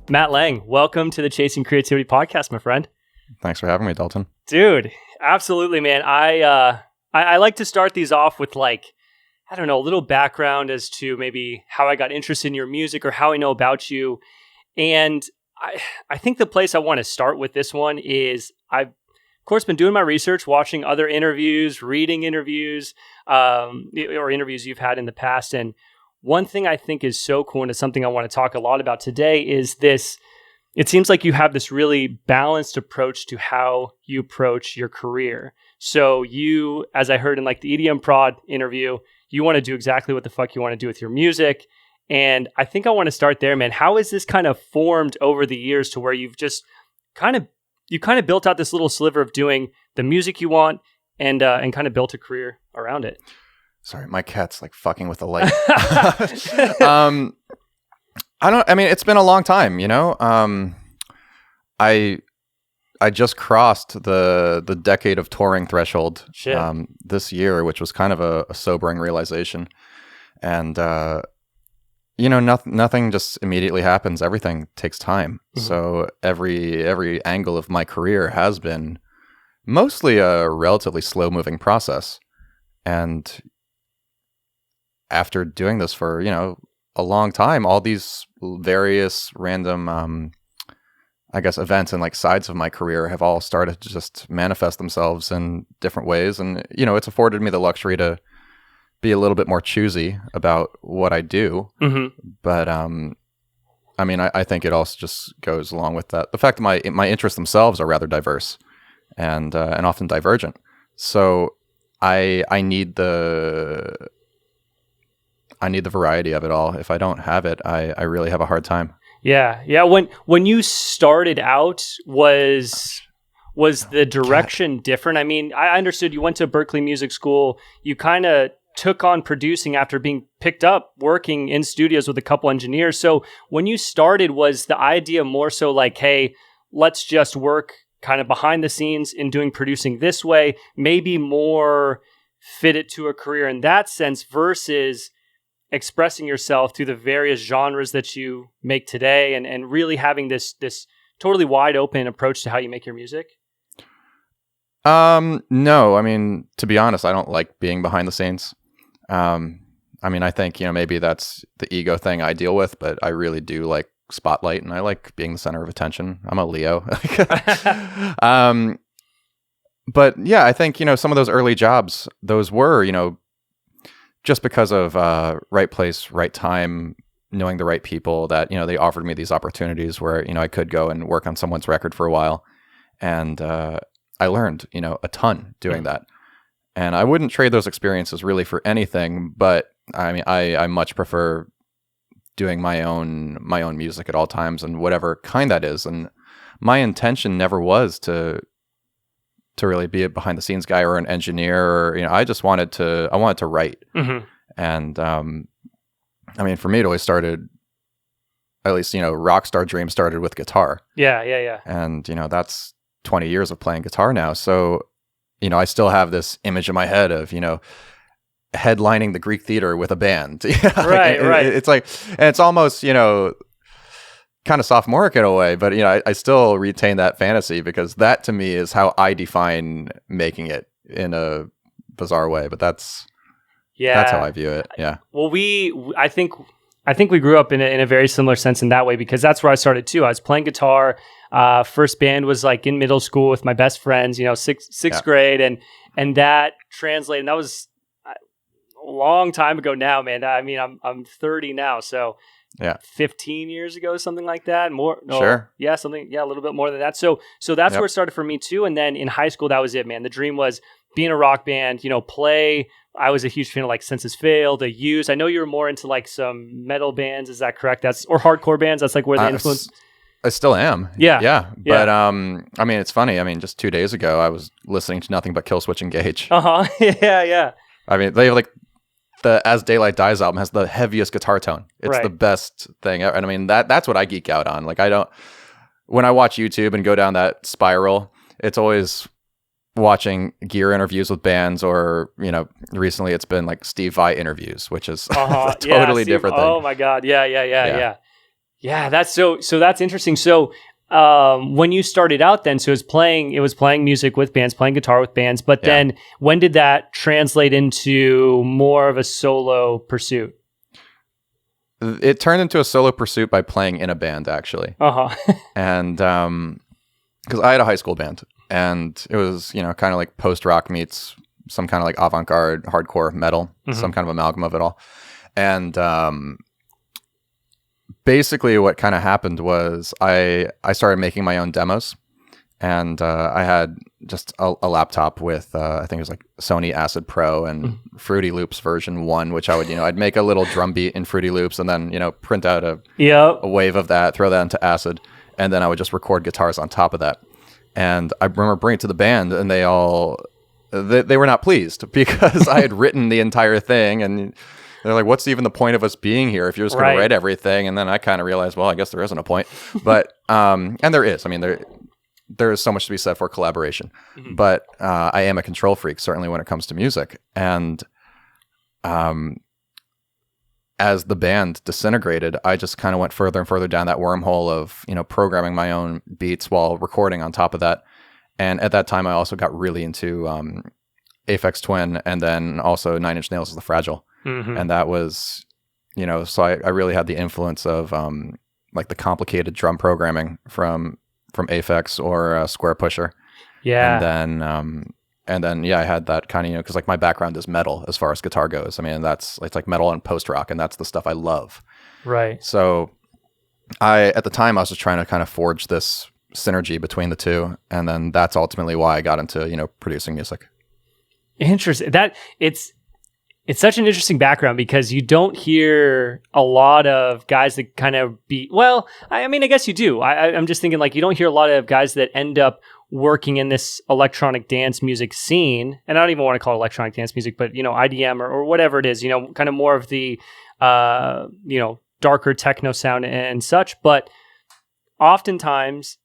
Matt Lange, welcome to the Chasing Creativity podcast, my friend. Thanks for having me, Dalton. Dude, absolutely, man. I like to start these off with a little background as to maybe how I got interested in your music or how I know about you. And I think the place I want to start with this one is I've, of course, been doing my research, watching other interviews, reading interviews, or interviews you've had in the past. And one thing I think is so cool, and it's something I want to talk a lot about today, is this. It seems like you have this really balanced approach to how you approach your career. So you, as I heard in the EDM Prod interview, you want to do exactly what the fuck you want to do with your music. And I think I want to start there, man. How has this kind of formed over the years to where you've just kind of built out this little sliver of doing the music you want and kind of built a career around it? Sorry, my cat's fucking with the light. It's been a long time, I just crossed the decade of touring threshold this year, which was kind of a sobering realization. And nothing just immediately happens. Everything takes time. Mm-hmm. So every angle of my career has been mostly a relatively slow moving process. And after doing this for, a long time, all these various random, events and sides of my career have all started to just manifest themselves in different ways. And, it's afforded me the luxury to be a little bit more choosy about what I do. Mm-hmm. But, I think it also just goes along with that. The fact that my interests themselves are rather diverse and often divergent. So I need the variety of it all. If I don't have it, I really have a hard time. Yeah. When you started out, was the direction different? I understood you went to Berkeley Music School. You kind of took on producing after being picked up working in studios with a couple engineers. So when you started, was the idea more so hey, let's just work kind of behind the scenes in doing producing this way, maybe more fit it to a career in that sense versus expressing yourself through the various genres that you make today and really having this totally wide open approach to how you make your music? No, to be honest, I don't like being behind the scenes. I think, maybe that's the ego thing I deal with, but I really do like spotlight and I like being the center of attention. I'm a Leo. But yeah, I think, some of those early jobs, those were, just because of right place, right time, knowing the right people that, they offered me these opportunities where, I could go and work on someone's record for a while. And I learned, a ton doing that. And I wouldn't trade those experiences really for anything. But I much prefer doing my own music at all times and whatever kind that is. And my intention never was to really be a behind the scenes guy or an engineer or, I just wanted to write. Mm-hmm. And, for me, it always started, at least, rock star dream started with guitar. Yeah. And, that's 20 years of playing guitar now. So, I still have this image in my head of, headlining the Greek theater with a band. Right. It's and it's almost, kind of sophomoric in a way, but I still retain that fantasy because that to me is how I define making it in a bizarre way. But that's how I view it. Yeah. Well, I think we grew up in a very similar sense in that way because that's where I started too. I was playing guitar. First band was in middle school with my best friends. Sixth grade, and that translated. And that was a long time ago now, man. I'm 30 now, so. Yeah, 15 years ago, something like that. More, no, sure. Yeah, a little bit more than that. So that's where it started for me too. And then in high school, that was it, man. The dream was being a rock band, play. I was a huge fan of like Senses Fail, The Used. I know you were more into like some metal bands. Is that correct? Or hardcore bands. That's like where the influence. I still am. Yeah. Yeah. But, I mean, it's funny. I mean, just 2 days ago, I was listening to nothing but Killswitch Engage. Yeah. I mean, they have like the As Daylight Dies album has the heaviest guitar tone. It's the best thing ever. And I mean, that's what I geek out on. Like, when I watch YouTube and go down that spiral, it's always watching gear interviews with bands, or recently it's been like Steve Vai interviews, which is a totally different thing. Oh my god, yeah. That's so that's interesting. So when you started out then, so it was playing music with bands, playing guitar with bands, but then when did that translate into more of a solo pursuit? It turned into a solo pursuit by playing in a band, actually. And because I had a high school band, and it was, kind of like post-rock meets some kind of like avant-garde hardcore metal, some kind of amalgam of it all. And basically what kind of happened was I started making my own demos, and I had just a laptop with, I think it was like Sony Acid Pro and Fruity Loops version 1, which I would, I'd make a little drum beat in Fruity Loops and then, print out a wave of that, throw that into Acid, and then I would just record guitars on top of that. And I remember bringing it to the band, and they were not pleased because I had written the entire thing, and they're like, what's even the point of us being here if you're just going to write everything? And then I kind of realized, well, I guess there isn't a point. But, and there is. I mean, there is so much to be said for collaboration. But I am a control freak, certainly when it comes to music. And as the band disintegrated, I just kind of went further and further down that wormhole of, programming my own beats while recording on top of that. And at that time, I also got really into Aphex Twin, and then also Nine Inch Nails' The Fragile. And that was, so I really had the influence of like the complicated drum programming from Aphex or Square Pusher. Yeah. And then, I had that kind of, because like my background is metal as far as guitar goes. I mean, it's like metal and post-rock, and that's the stuff I love. Right. So at the time, I was just trying to kind of forge this synergy between the two. And then that's ultimately why I got into, producing music. Interesting. It's such an interesting background, because you don't hear a lot of guys that kind of I mean, I guess you do. I'm just thinking, like, you don't hear a lot of guys that end up working in this electronic dance music scene. And I don't even want to call it electronic dance music, but, IDM or whatever it is, kind of more of the, darker techno sound and such. But oftentimes,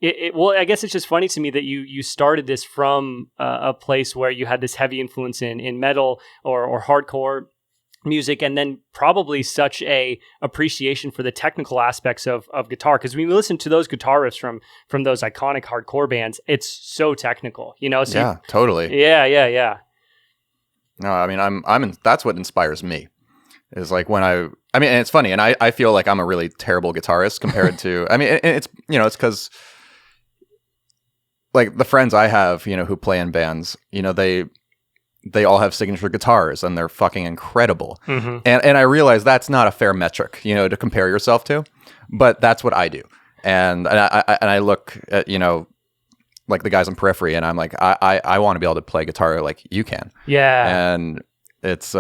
I guess it's just funny to me that you started this from a place where you had this heavy influence in metal or hardcore music, and then probably such a appreciation for the technical aspects of guitar. Because when we listen to those guitar riffs from those iconic hardcore bands, it's so technical, So totally. Yeah. No, I mean, that's what inspires me. Is like when I mean, and it's funny, and I feel like I'm a really terrible guitarist compared to. I mean, it's it's because, like, the friends I have, who play in bands, they all have signature guitars, and they're fucking incredible. And I realize that's not a fair metric, to compare yourself to, but that's what I do. And I look at, like the guys on Periphery, and I'm like, I want to be able to play guitar like you can. Yeah. And it's,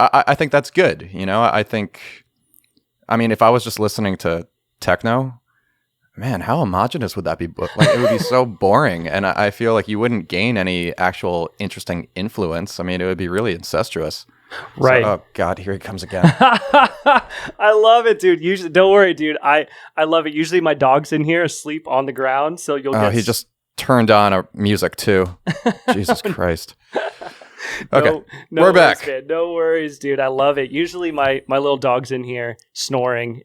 I think that's good. I mean, if I was just listening to techno, man, how homogenous would that be? Like, it would be so boring, and I feel like you wouldn't gain any actual interesting influence. I mean, it would be really incestuous. Right. So, oh God, here he comes again. I love it, dude. Usually, don't worry, dude. I love it. Usually my dog's in here asleep on the ground, so you'll get... he just turned on a music too. Jesus Christ. Okay, no we're back. Man. No worries, dude. I love it. Usually my little dog's in here snoring,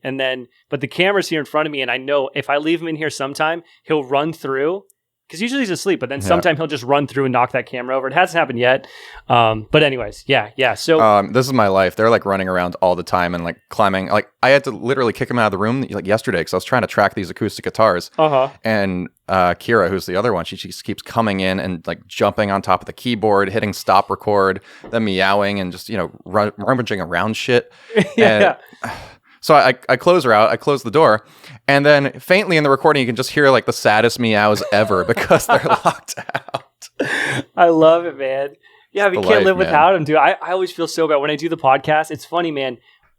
but the camera's here in front of me, and I know if I leave him in here sometime, he'll run through, because usually he's asleep, but then sometime he'll just run through and knock that camera over. It hasn't happened yet. But anyways, yeah. So this is my life. They're like running around all the time and like climbing. Like, I had to literally kick him out of the room like yesterday because I was trying to track these acoustic guitars. And Kira, who's the other one, she just keeps coming in and like jumping on top of the keyboard, hitting stop record, then meowing and just rummaging around shit. Yeah. And So I close her out. I close the door, and then faintly in the recording, you can just hear like the saddest meows ever because they're locked out. I love it, man. Yeah, we can't live man. without him, dude. I always feel so bad when I do the podcast. It's funny, man.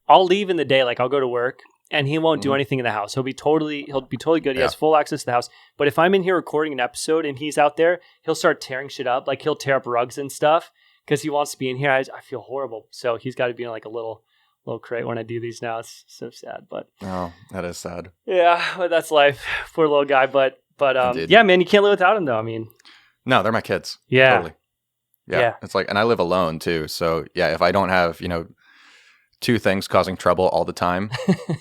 I'll leave in the day, like I'll go to work, and he won't do anything in the house. He'll be totally good. He has full access to the house. But if I'm in here recording an episode and he's out there, he'll start tearing shit up. Like he'll tear up rugs and stuff because he wants to be in here. I feel horrible. So he's got to be in like a little crate when I do these now. It's so sad, but that is sad. Yeah, but that's life. Poor little guy. But yeah, man, you can't live without him though. I mean, no, they're my kids. Yeah. Totally. Yeah. It's like, and I live alone too. So yeah, if I don't have, two things causing trouble all the time,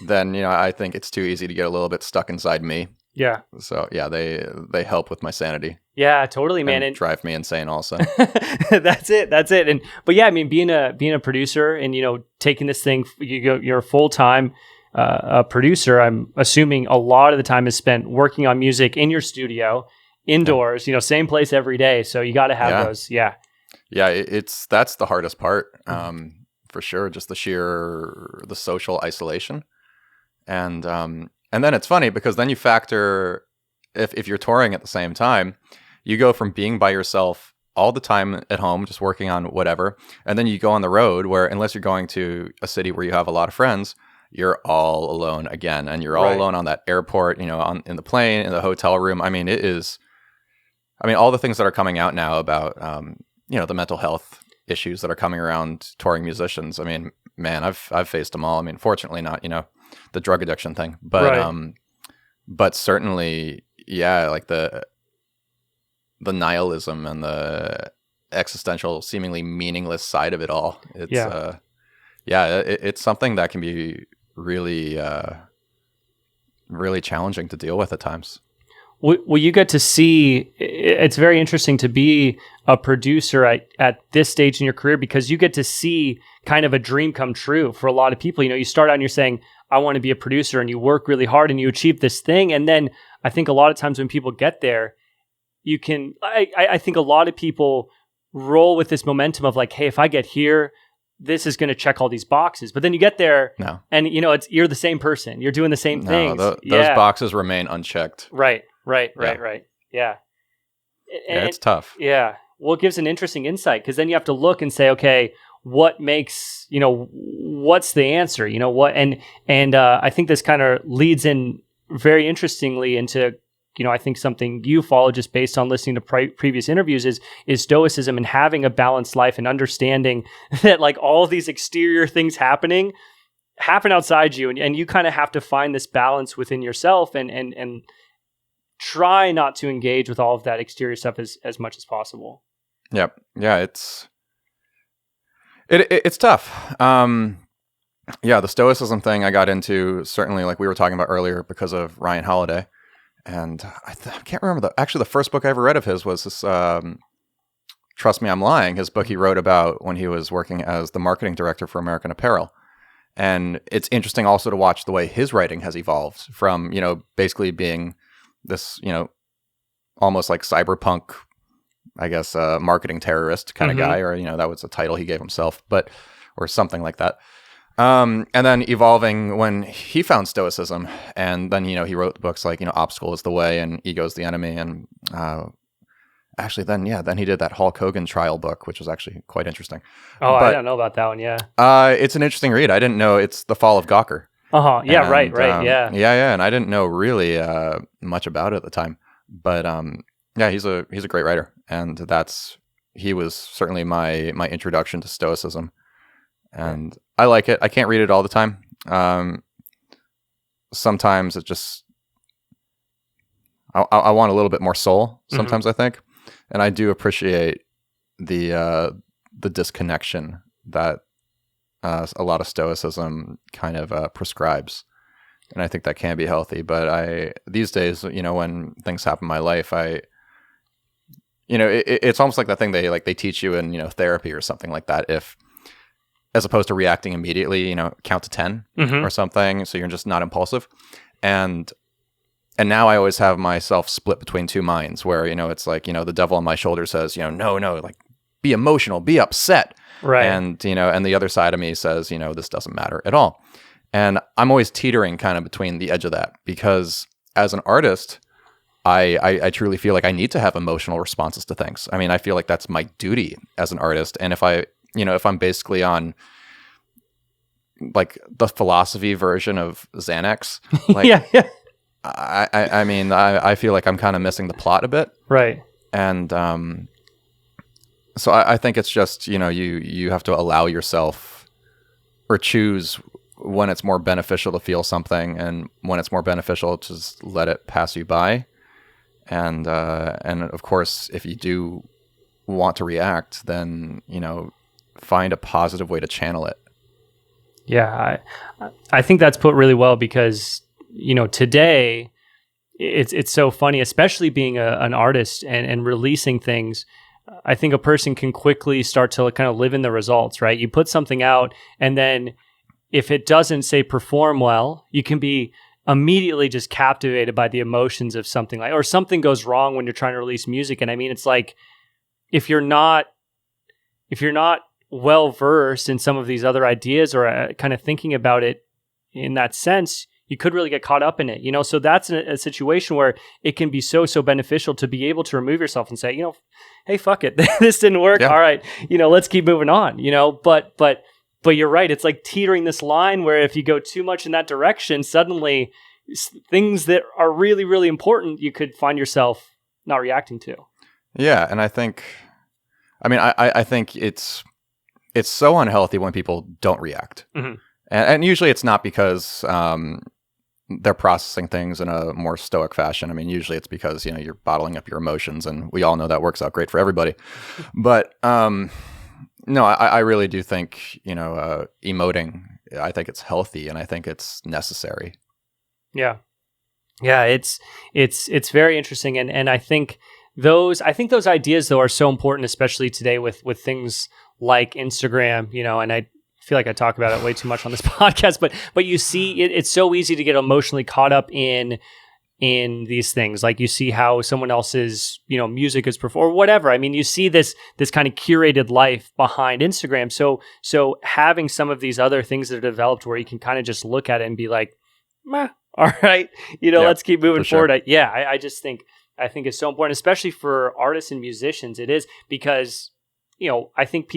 then, I think it's too easy to get a little bit stuck inside me. Yeah. So yeah, they help with my sanity. Yeah, totally, man. And drive me insane also. That's it. But yeah, I mean, being a producer and, taking this thing, you're a full-time producer. I'm assuming a lot of the time is spent working on music in your studio, indoors, same place every day. So you got to have those. Yeah. Yeah. That's the hardest part. For sure. Just the social isolation. And then it's funny because then you factor, if you're touring at the same time, you go from being by yourself all the time at home, just working on whatever. And then you go on the road where, unless you're going to a city where you have a lot of friends, you're all alone again. And you're all alone on that airport, in the plane, in the hotel room. I mean, all the things that are coming out now about, the mental health issues that are coming around touring musicians. I mean, man, I've faced them all. I mean, fortunately not, the drug addiction thing, but certainly, yeah, like the nihilism and the existential, seemingly meaningless side of it all. It's something that can be really, really challenging to deal with at times. Well, you get to see, it's very interesting to be a producer at this stage in your career because you get to see kind of a dream come true for a lot of people. You start out and you're saying, I want to be a producer, and you work really hard and you achieve this thing. And then I think a lot of times when people get there, I think a lot of people roll with this momentum of like, hey, if I get here, this is going to check all these boxes. But then you get there and you're the same person. You're doing the same things. Those boxes remain unchecked. Right. Yeah. It's tough. Yeah. Well, it gives an interesting insight because then you have to look and say, okay, what makes, what's the answer? What? And I think this kind of leads in very interestingly into, I think something you follow just based on listening to previous interviews is stoicism and having a balanced life and understanding that like all these exterior things happen outside you. And you kind of have to find this balance within yourself and try not to engage with all of that exterior stuff as much as possible. Yep. Yeah. It's tough. The stoicism thing I got into certainly, like we were talking about earlier, because of Ryan Holiday. And I can't remember the first book I ever read of his was this, Trust Me, I'm Lying, his book he wrote about when he was working as the marketing director for American Apparel. And it's interesting also to watch the way his writing has evolved from, basically being this, almost like cyberpunk, I guess, marketing terrorist kind of guy, or, that was a title he gave himself, or something like that. And then evolving when he found stoicism, and then, he wrote books like, Obstacle is the Way and Ego is the Enemy. And, then he did that Hulk Hogan trial book, which was actually quite interesting. Oh, I don't know about that one. Yeah. It's an interesting read. I didn't know it's The Fall of Gawker. Yeah. And, right. Yeah. Yeah. And I didn't know really, much about it at the time, but, he's a great writer, and he was certainly my introduction to stoicism, and I like it. I can't read it all the time. Sometimes it just, I want a little bit more soul sometimes, I think. And I do appreciate the disconnection that a lot of stoicism kind of prescribes. And I think that can be healthy. But these days, when things happen in my life, it's almost like that thing they teach you in, therapy or something like that. As opposed to reacting immediately, count to 10 or something, so you're just not impulsive. And now I always have myself split between two minds where, it's like, the devil on my shoulder says, no, like be emotional, be upset. Right. And, and the other side of me says, this doesn't matter at all. And I'm always teetering kind of between the edge of that, because as an artist, I truly feel like I need to have emotional responses to things. I mean, I feel like that's my duty as an artist. And if I'm basically on like the philosophy version of Xanax, like, yeah. I mean, I feel like I'm kind of missing the plot a bit. Right. And so I think it's just, you have to allow yourself, or choose when it's more beneficial to feel something, and when it's more beneficial to just let it pass you by. And of course, if you do want to react, then, find a positive way to channel it. Yeah, I think that's put really well, because today it's so funny, especially being an artist and releasing things. I think a person can quickly start to kind of live in the results, right? You put something out, and then if it doesn't, say, perform well, you can be immediately just captivated by the emotions of something, like, or something goes wrong when you're trying to release music. And I mean, it's like, if you're not well versed in some of these other ideas, or kind of thinking about it in that sense, you could really get caught up in it, So that's a situation where it can be so beneficial to be able to remove yourself and say, hey, fuck it, this didn't work. Yeah. All right, let's keep moving on. But you're right. It's like teetering this line where if you go too much in that direction, suddenly things that are really, really important, you could find yourself not reacting to. Yeah, and I think it's so unhealthy when people don't react. Mm-hmm. And usually it's not because they're processing things in a more stoic fashion. I mean, usually it's because, you're bottling up your emotions, and we all know that works out great for everybody. But no, I really do think, emoting, I think it's healthy, and I think it's necessary. Yeah. Yeah, it's very interesting. And I think those ideas, though, are so important, especially today with things like Instagram, and I feel like I talk about it way too much on this podcast, but you see it's so easy to get emotionally caught up in these things. Like, you see how someone else's, music is performed, or whatever. I mean, you see this kind of curated life behind Instagram. So having some of these other things that are developed where you can kind of just look at it and be like, meh, all right, let's keep moving forward. Sure. I just think it's so important, especially for artists and musicians. It is, because, I think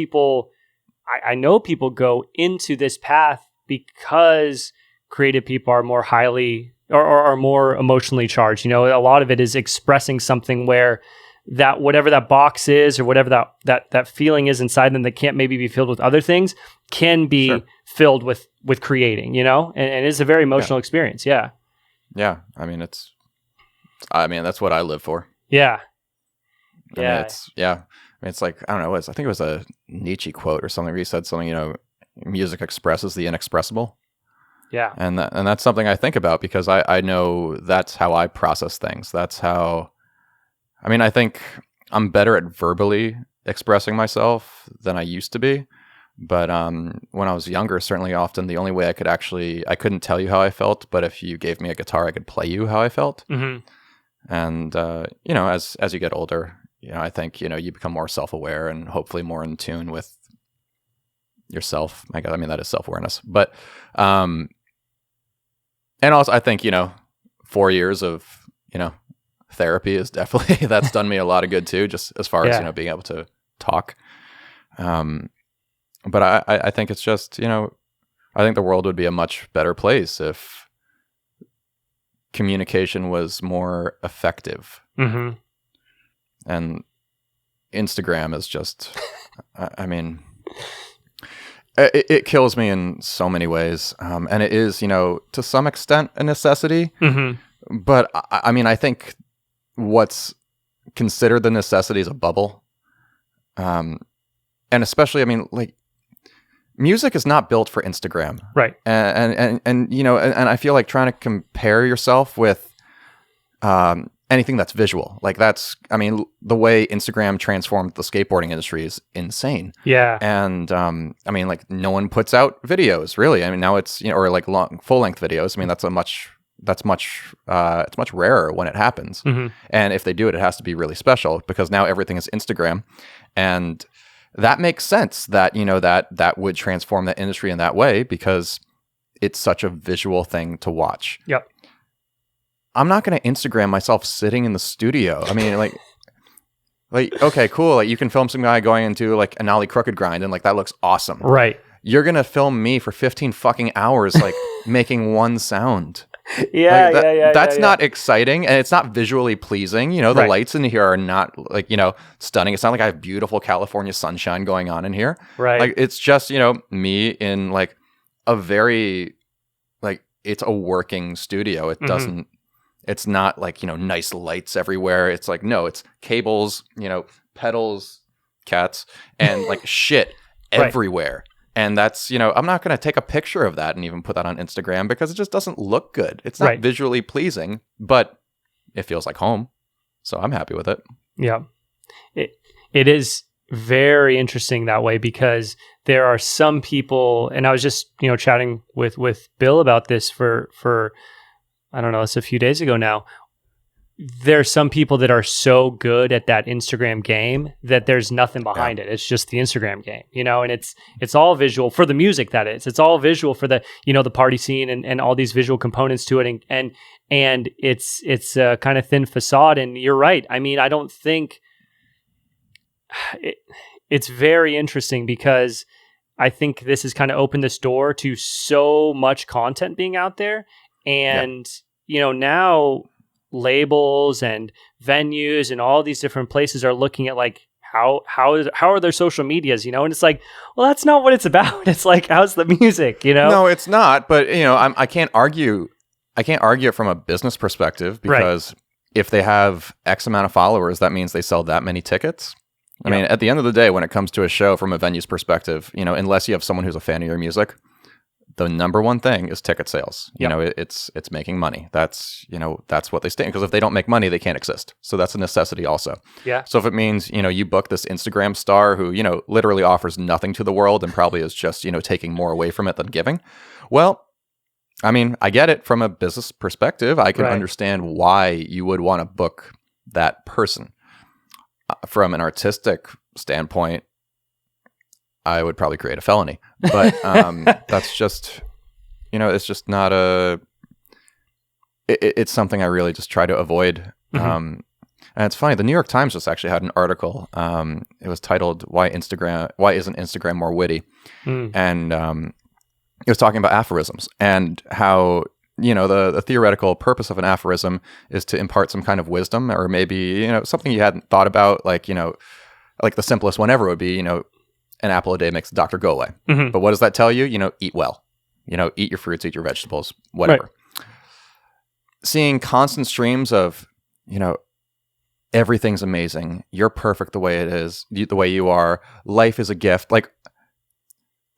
I know people go into this path because creative people are more highly or are more emotionally charged. A lot of it is expressing something where that whatever that box is, or whatever that feeling is inside them that can't maybe be filled with other things, can be Sure. filled with creating, and it's a very emotional experience. Yeah. Yeah. I mean, that's what I live for. Yeah. I mean, it's like, I don't know, I think it was a Nietzsche quote or something where he said something, music expresses the inexpressible. Yeah. And that's something I think about, because I know that's how I process things. That's how, I think I'm better at verbally expressing myself than I used to be. But when I was younger, certainly often the only way I couldn't tell you how I felt, but if you gave me a guitar, I could play you how I felt. Mm-hmm. And, as you get older, I think, you become more self-aware and hopefully more in tune with yourself. I guess, that is self-awareness. But, and also I think, 4 years of, therapy is definitely, that's done me a lot of good too, just as far as, being able to talk. But I think it's just, I think the world would be a much better place if communication was more effective. Mm-hmm. And Instagram is just, it kills me in so many ways. And it is, to some extent a necessity. Mm-hmm. But I think what's considered the necessity is a bubble. And especially, music is not built for Instagram. Right. And I feel like trying to compare yourself with, anything that's visual, like that's, the way Instagram transformed the skateboarding industry is insane. Yeah. And, no one puts out videos really. Now it's, or like long full length videos. It's much rarer when it happens. Mm-hmm. And if they do it, it has to be really special, because now everything is Instagram. And that makes sense that, that would transform that industry in that way, because it's such a visual thing to watch. Yep. I'm not going to Instagram myself sitting in the studio. I mean, like, okay, cool. Like, you can film some guy going into like an Ollie Crooked grind, and like that looks awesome. Right. You're going to film me for 15 fucking hours, like making one sound. Yeah, like that's not exciting, and it's not visually pleasing. You know, the lights in here are not like, you know, stunning. It's not like I have beautiful California sunshine going on in here. Right. Like, it's just, you know, me in like a very, like, it's a working studio. It doesn't, it's not like, you know, nice lights everywhere. It's like, no, it's cables, you know, pedals, cats, and like shit everywhere. And that's, you know, I'm not going to take a picture of that and even put that on Instagram because it just doesn't look good. It's not visually pleasing, but it feels like home. So I'm happy with it. Yeah. It is very interesting that way because there are some people, and I was just, you know, chatting with Bill about this for I don't know, it's a few days ago now. There's some people that are so good at that Instagram game that there's nothing behind it. It's just the Instagram game, you know, and it's all visual for the music. That is, it's all visual for the, you know, the party scene and all these visual components to it. And it's a kind of thin facade. And you're right. I mean, I don't think it's very interesting because I think this has kind of opened this door to so much content being out there. And, you know, now labels and venues and all these different places are looking at like how are their social medias, you know, and it's like, well, that's not what it's about. It's like, how's the music, you know? No, it's not. But you know, I can't argue it from a business perspective because if they have X amount of followers, that means they sell that many tickets. I mean, at the end of the day, when it comes to a show from a venue's perspective, you know, unless you have someone who's a fan of your music, the number one thing is ticket sales. You know, it's making money. That's, you know, that's what they stand, because if they don't make money, they can't exist. So that's a necessity also. Yeah. So if it means, you know, you book this Instagram star who, you know, literally offers nothing to the world and probably is just, you know, taking more away from it than giving. Well, I mean, I get it from a business perspective. I can understand why you would want to book that person. From an artistic standpoint, I would probably create a felony, but that's just, you know, it's just not it's something I really just try to avoid. And it's funny, the New York Times just actually had an article. It was titled, Why Isn't Instagram More Witty? And it was talking about aphorisms and how, you know, the theoretical purpose of an aphorism is to impart some kind of wisdom, or maybe, you know, something you hadn't thought about, like, you know, like the simplest one ever would be, you know, an apple a day makes the doctor go away. But what does that tell you? You know, eat well. You know, eat your fruits, eat your vegetables, whatever. Seeing constant streams of, you know, everything's amazing. You're perfect the way it is, the way you are. Life is a gift. Like,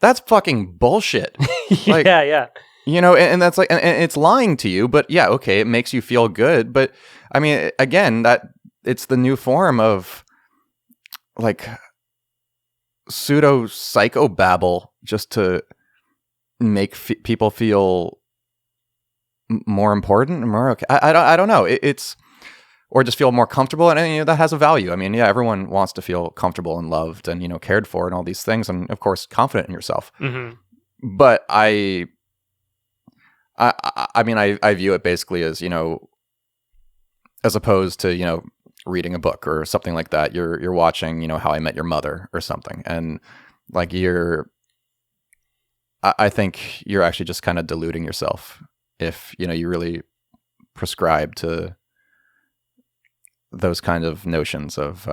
that's fucking bullshit. Like, yeah. You know, and that's like, and it's lying to you, but yeah, okay, it makes you feel good. But I mean, again, that it's the new form of like pseudo psychobabble just to make people feel more important and more okay. I don't know. It's, or just feel more comfortable, and you know, that has a value. I mean, yeah, everyone wants to feel comfortable and loved and, you know, cared for and all these things, and of course, confident in yourself. But I mean, I view it basically as, you know, as opposed to, you know, reading a book or something like that. You're watching, you know, How I Met Your Mother or something, and like I think you're actually just kind of deluding yourself if, you know, you really prescribe to those kind of notions of,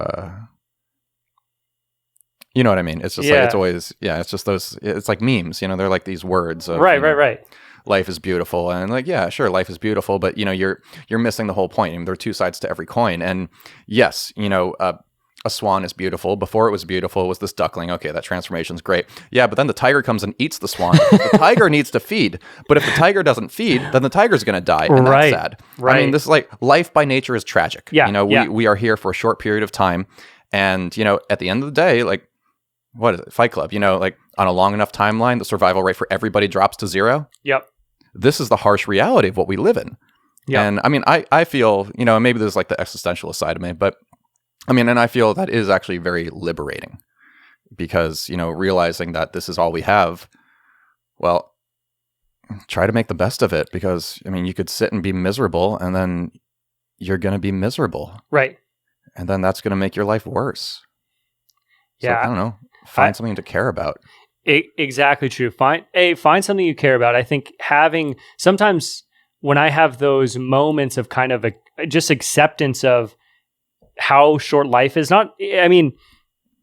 you know what I mean? It's just like, it's always, it's just those, it's like memes, you know, they're like these words of, right. Life is beautiful, and like, yeah, sure, life is beautiful, but you know, you're missing the whole point. I mean, there are two sides to every coin, and yes, you know, a swan is beautiful. Before it was beautiful, it was this duckling. Okay, that transformation's great. Yeah, but then the tiger comes and eats the swan. The tiger needs to feed, but if the tiger doesn't feed, then the tiger's going to die, and that's sad. I mean, this is like, life by nature is tragic. You know, we are here for a short period of time, and you know, at the end of the day, like, what is it? Fight Club. You know, like on a long enough timeline, the survival rate for everybody drops to 0. This is the harsh reality of what we live in. And I mean, I feel, you know, maybe there's like the existentialist side of me, but I mean, and I feel that is actually very liberating, because, you know, realizing that this is all we have, well, try to make the best of it, because I mean, you could sit and be miserable, and then you're going to be miserable. Right. And then that's going to make your life worse. So, Yeah. I don't know. Find something to care about. Exactly true. Find something you care about. I think sometimes when I have those moments of kind of just acceptance of how short life is,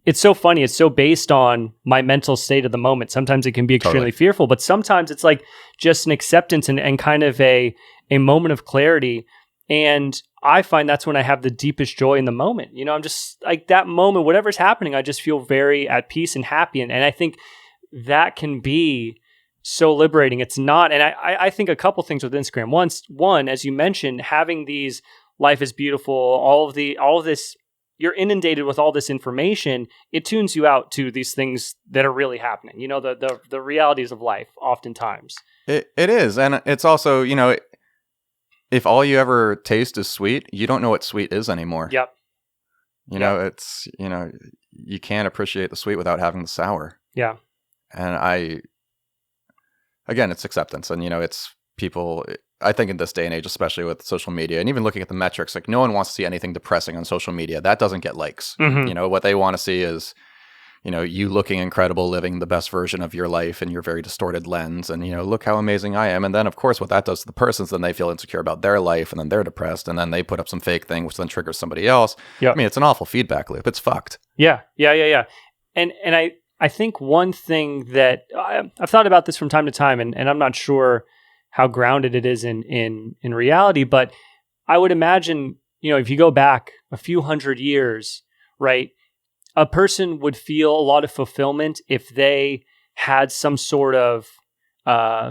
it's so funny. It's so based on my mental state of the moment. Sometimes it can be extremely fearful, but sometimes it's like just an acceptance and kind of a moment of clarity. And I find that's when I have the deepest joy in the moment. I'm just like, that moment, whatever's happening, I just feel very at peace and happy. And I think that can be so liberating. It's not, and I think a couple things with Instagram. One, as you mentioned, having these life is beautiful, all of this, you're inundated with all this information. It tunes you out to these things that are really happening. The realities of life oftentimes. It is. And it's also, if all you ever taste is sweet, you don't know what sweet is anymore. Yep. It's, you can't appreciate the sweet without having the sour. Yeah. And again, it's acceptance. And, it's people, I think in this day and age, especially with social media and even looking at the metrics, like no one wants to see anything depressing on social media. That doesn't get likes. Mm-hmm. What they want to see is, you looking incredible, living the best version of your life in your very distorted lens. And, look how amazing I am. And then, of course, what that does to the person is then they feel insecure about their life, and then they're depressed, and then they put up some fake thing, which then triggers somebody else. Yep. I mean, it's an awful feedback loop. It's fucked. Yeah. And I think one thing that I've thought about this from time to time, and I'm not sure how grounded it is in reality, but I would imagine, if you go back a few hundred years, right, a person would feel a lot of fulfillment if they had some sort of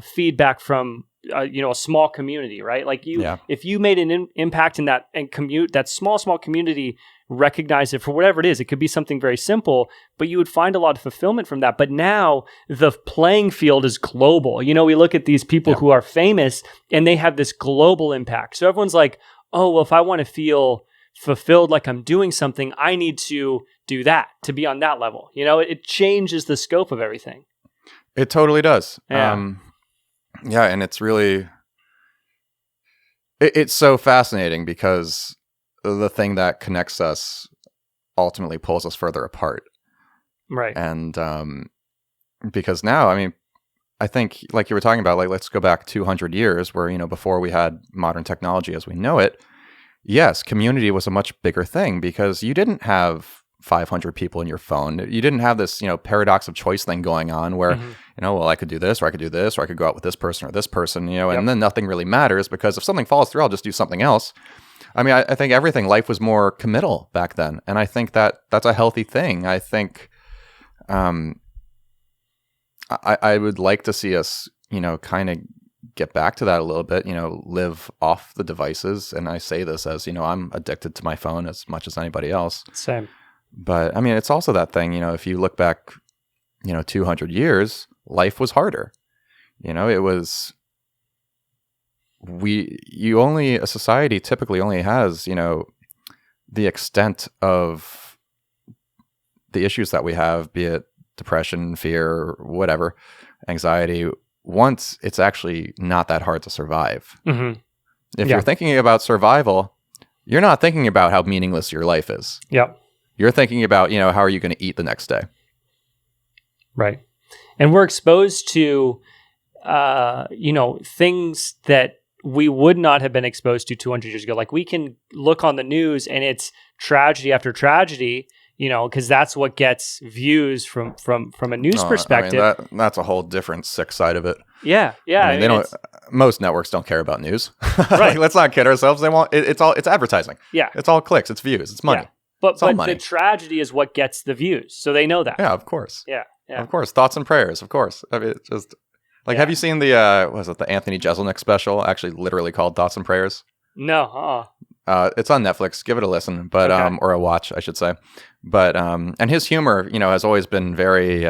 feedback from a small community, right? Like if you made an impact in that that small community recognized it for whatever it is. It could be something very simple, but you would find a lot of fulfillment from that. But now the playing field is global. We look at these people who are famous and they have this global impact. So everyone's like, oh, well, if I want to feel fulfilled, like I'm doing something, I need to do that to be on that level. It changes the scope of everything. It totally does. Yeah. And it's really, it's so fascinating because the thing that connects us ultimately pulls us further apart. Right. And because now, I think like you were talking about, like, let's go back 200 years where, before we had modern technology as we know it, yes, community was a much bigger thing because you didn't have 500 people in your phone. You didn't have this, paradox of choice thing going on where, well, I could do this, or I could do this, or I could go out with this person or this person, and then nothing really matters because if something falls through, I'll just do something else. I think life was more committal back then. And I think that that's a healthy thing. I think I would like to see us, kind of get back to that a little bit, live off the devices. And I say this as, I'm addicted to my phone as much as anybody else. Same. But it's also that thing, if you look back, 200 years, life was harder. It was, a society typically only has, the extent of the issues that we have, be it depression, fear, whatever, anxiety, once it's actually not that hard to survive. Mm-hmm. If you're thinking about survival, you're not thinking about how meaningless your life is. Yep. You're thinking about, how are you going to eat the next day? Right. And we're exposed to, things that we would not have been exposed to 200 years ago. Like we can look on the news and it's tragedy after tragedy, because that's what gets views from a news perspective. That's a whole different sick side of it. Yeah. They don't. Most networks don't care about news. Right. Let's not kid ourselves. They want it's advertising. Yeah. It's all clicks. It's views. It's money. Yeah. But money. The tragedy is what gets the views, so they know that. Yeah, of course. Yeah. Of course. Thoughts and prayers. Of course. It's just like, have you seen the the Anthony Jeselnik special? Actually, literally called Thoughts and Prayers. No. It's on Netflix. Give it a listen, but okay. Or a watch, I should say. But and his humor, has always been very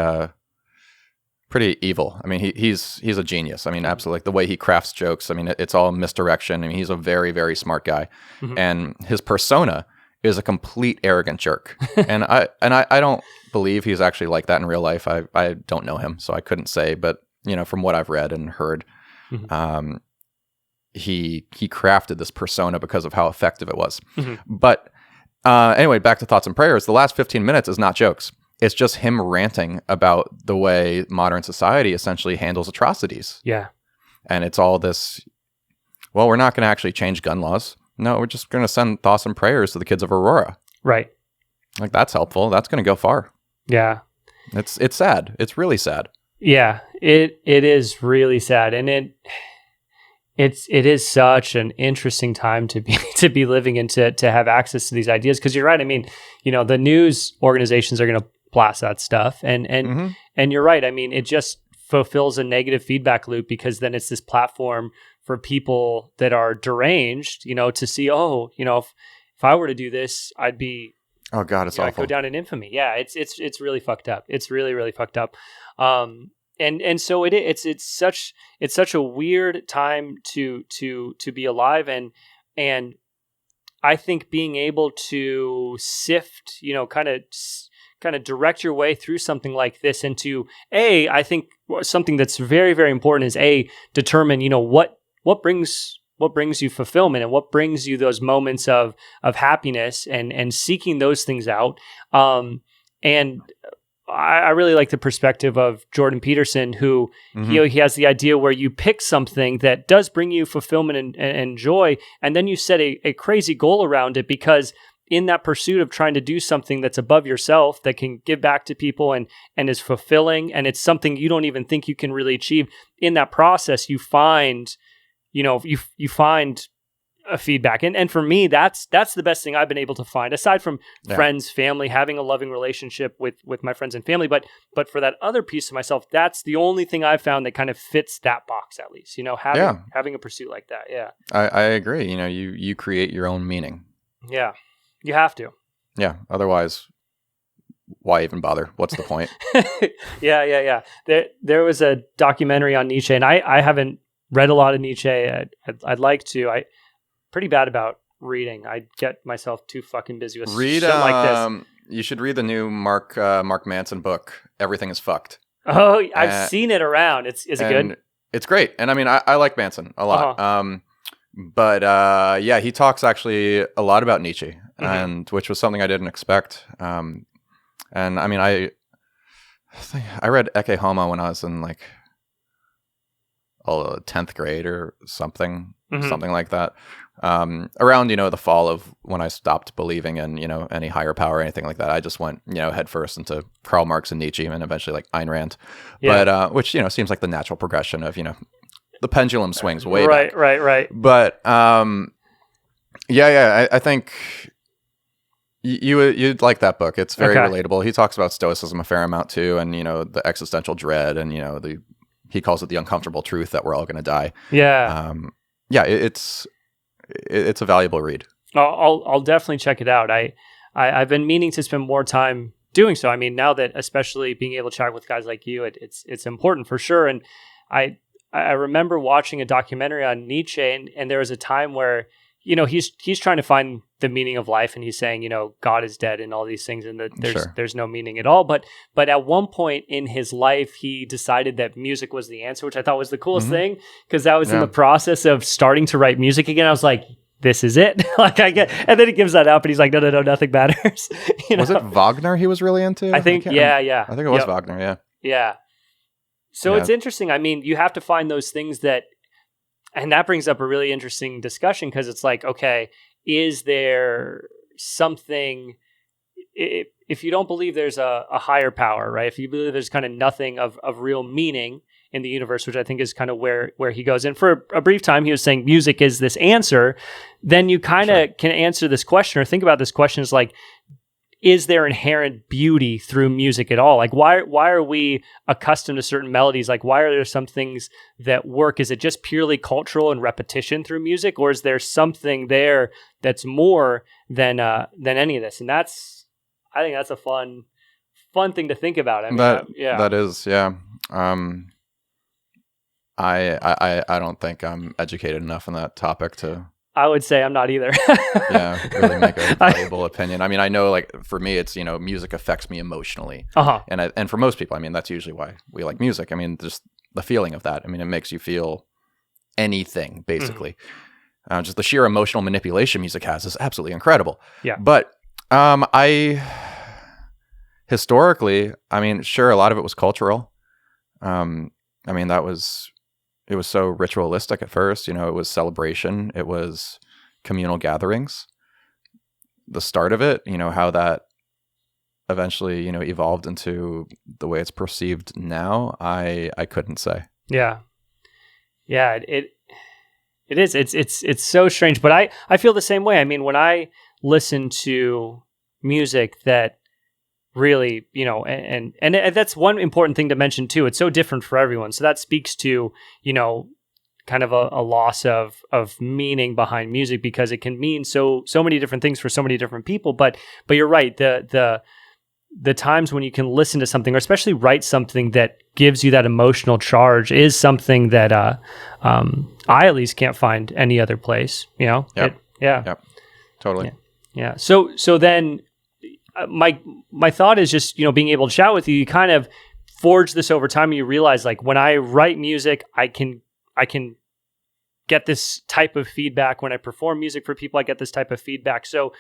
pretty evil. He's a genius. Absolutely. Like the way he crafts jokes. It's all misdirection. He's a very, very smart guy, and his persona is a complete arrogant jerk. and I don't believe he's actually like that in real life. I don't know him, so I couldn't say. But from what I've read and heard, He crafted this persona because of how effective it was. Mm-hmm. But anyway, back to Thoughts and Prayers. The last 15 minutes is not jokes. It's just him ranting about the way modern society essentially handles atrocities. Yeah. And it's all this, well, we're not going to actually change gun laws. No, we're just going to send thoughts and prayers to the kids of Aurora. Right. Like, that's helpful. That's going to go far. Yeah. It's sad. It's really sad. Yeah. It is really sad. And it is such an interesting time to be living in, to have access to these ideas. Because you're right. I mean, the news organizations are going to blast that stuff. And you're right. I mean, it just fulfills a negative feedback loop, because then it's this platform for people that are deranged, to see, if I were to do this, I'd be, oh God, it's awful. I'd go down in infamy. Yeah. It's really fucked up. It's really, really fucked up. And so it's such a weird time to be alive. And I think being able to sift, kind of direct your way through something like this into I think something that's very, very important is determine, what brings you fulfillment and what brings you those moments of happiness, and seeking those things out. And I really like the perspective of Jordan Peterson, who he has the idea where you pick something that does bring you fulfillment and joy, and then you set a crazy goal around it, because in that pursuit of trying to do something that's above yourself, that can give back to people and is fulfilling, and it's something you don't even think you can really achieve, in that process you find you find a feedback. And for me, that's the best thing I've been able to find, aside from friends, family, having a loving relationship with my friends and family. But for that other piece of myself, that's the only thing I've found that kind of fits that box, at least, having a pursuit like that. Yeah. I agree. You create your own meaning. Yeah. You have to. Yeah. Otherwise, why even bother? What's the point? Yeah. There was a documentary on Nietzsche, and I haven't read a lot of Nietzsche. I'd like to. Pretty bad about reading. I get myself too fucking busy with shit like this. You should read the new Mark Manson book, Everything is Fucked. Oh, I've seen it around. Is it good? It's great. And I mean, I like Manson a lot. But he talks actually a lot about Nietzsche, and which was something I didn't expect. And I mean, I read Ecce Homo when I was in 10th grade or something like that. Around, the fall of when I stopped believing in, any higher power or anything like that. I just went, head first into Karl Marx and Nietzsche, and eventually Ayn Rand. Yeah. But, which, seems like the natural progression of, the pendulum swings way back. Right. But, I think you'd like that book. It's very relatable. He talks about Stoicism a fair amount too, and, the existential dread, and, he calls it the uncomfortable truth that we're all going to die. Yeah. It's a valuable read. I'll definitely check it out. I've been meaning to spend more time doing so. I mean, now that, especially being able to chat with guys like you, it's important for sure. And I remember watching a documentary on Nietzsche, and there was a time where, he's trying to find the meaning of life, and he's saying, God is dead and all these things, and that there's no meaning at all. But at one point in his life, he decided that music was the answer, which I thought was the coolest thing, because that was in the process of starting to write music again. I was like, this is it. And then he gives that up, and he's like, no, nothing matters. Was it Wagner he was really into? I think, yeah. I think it was Wagner, yeah. Yeah. So it's interesting. I mean, you have to find those things and that brings up a really interesting discussion, because it's like, okay, is there something, if you don't believe there's a higher power, right? If you believe there's kind of nothing of real meaning in the universe, which I think is kind of where he goes. And for a brief time, he was saying music is this answer. Then you kind of can answer this question, or think about this question as like, is there inherent beauty through music at all? Like, why are we accustomed to certain melodies? Like, why are there some things that work? Is it just purely cultural and repetition through music, or is there something there that's more than any of this? And I think that's a fun thing to think about. I mean, that is, yeah. I don't think I'm educated enough on that topic to. I would say I'm not either. Really make a valuable opinion. I mean, I know, like, for me, it's, music affects me emotionally. And for most people, I mean, that's usually why we like music. I mean, just the feeling of that. I mean, it makes you feel anything, basically. Just the sheer emotional manipulation music has is absolutely incredible. Yeah. But historically, I mean, sure, a lot of it was cultural. I mean, it was so ritualistic at first, it was celebration. It was communal gatherings. The start of it, how that eventually, evolved into the way it's perceived now, I couldn't say. Yeah. Yeah. It is. It's so strange, but I feel the same way. I mean, when I listen to music that really, and that's one important thing to mention too. It's so different for everyone. So that speaks to, kind of a loss of meaning behind music, because it can mean so many different things for so many different people. But you're right. The times when you can listen to something, or especially write something that gives you that emotional charge, is something that I at least can't find any other place. Yep. Yep. Totally. Yeah. So then my thought is just, being able to chat with you, you kind of forge this over time, and you realize, like, when I write music, I can get this type of feedback. When I perform music for people, I get this type of feedback. So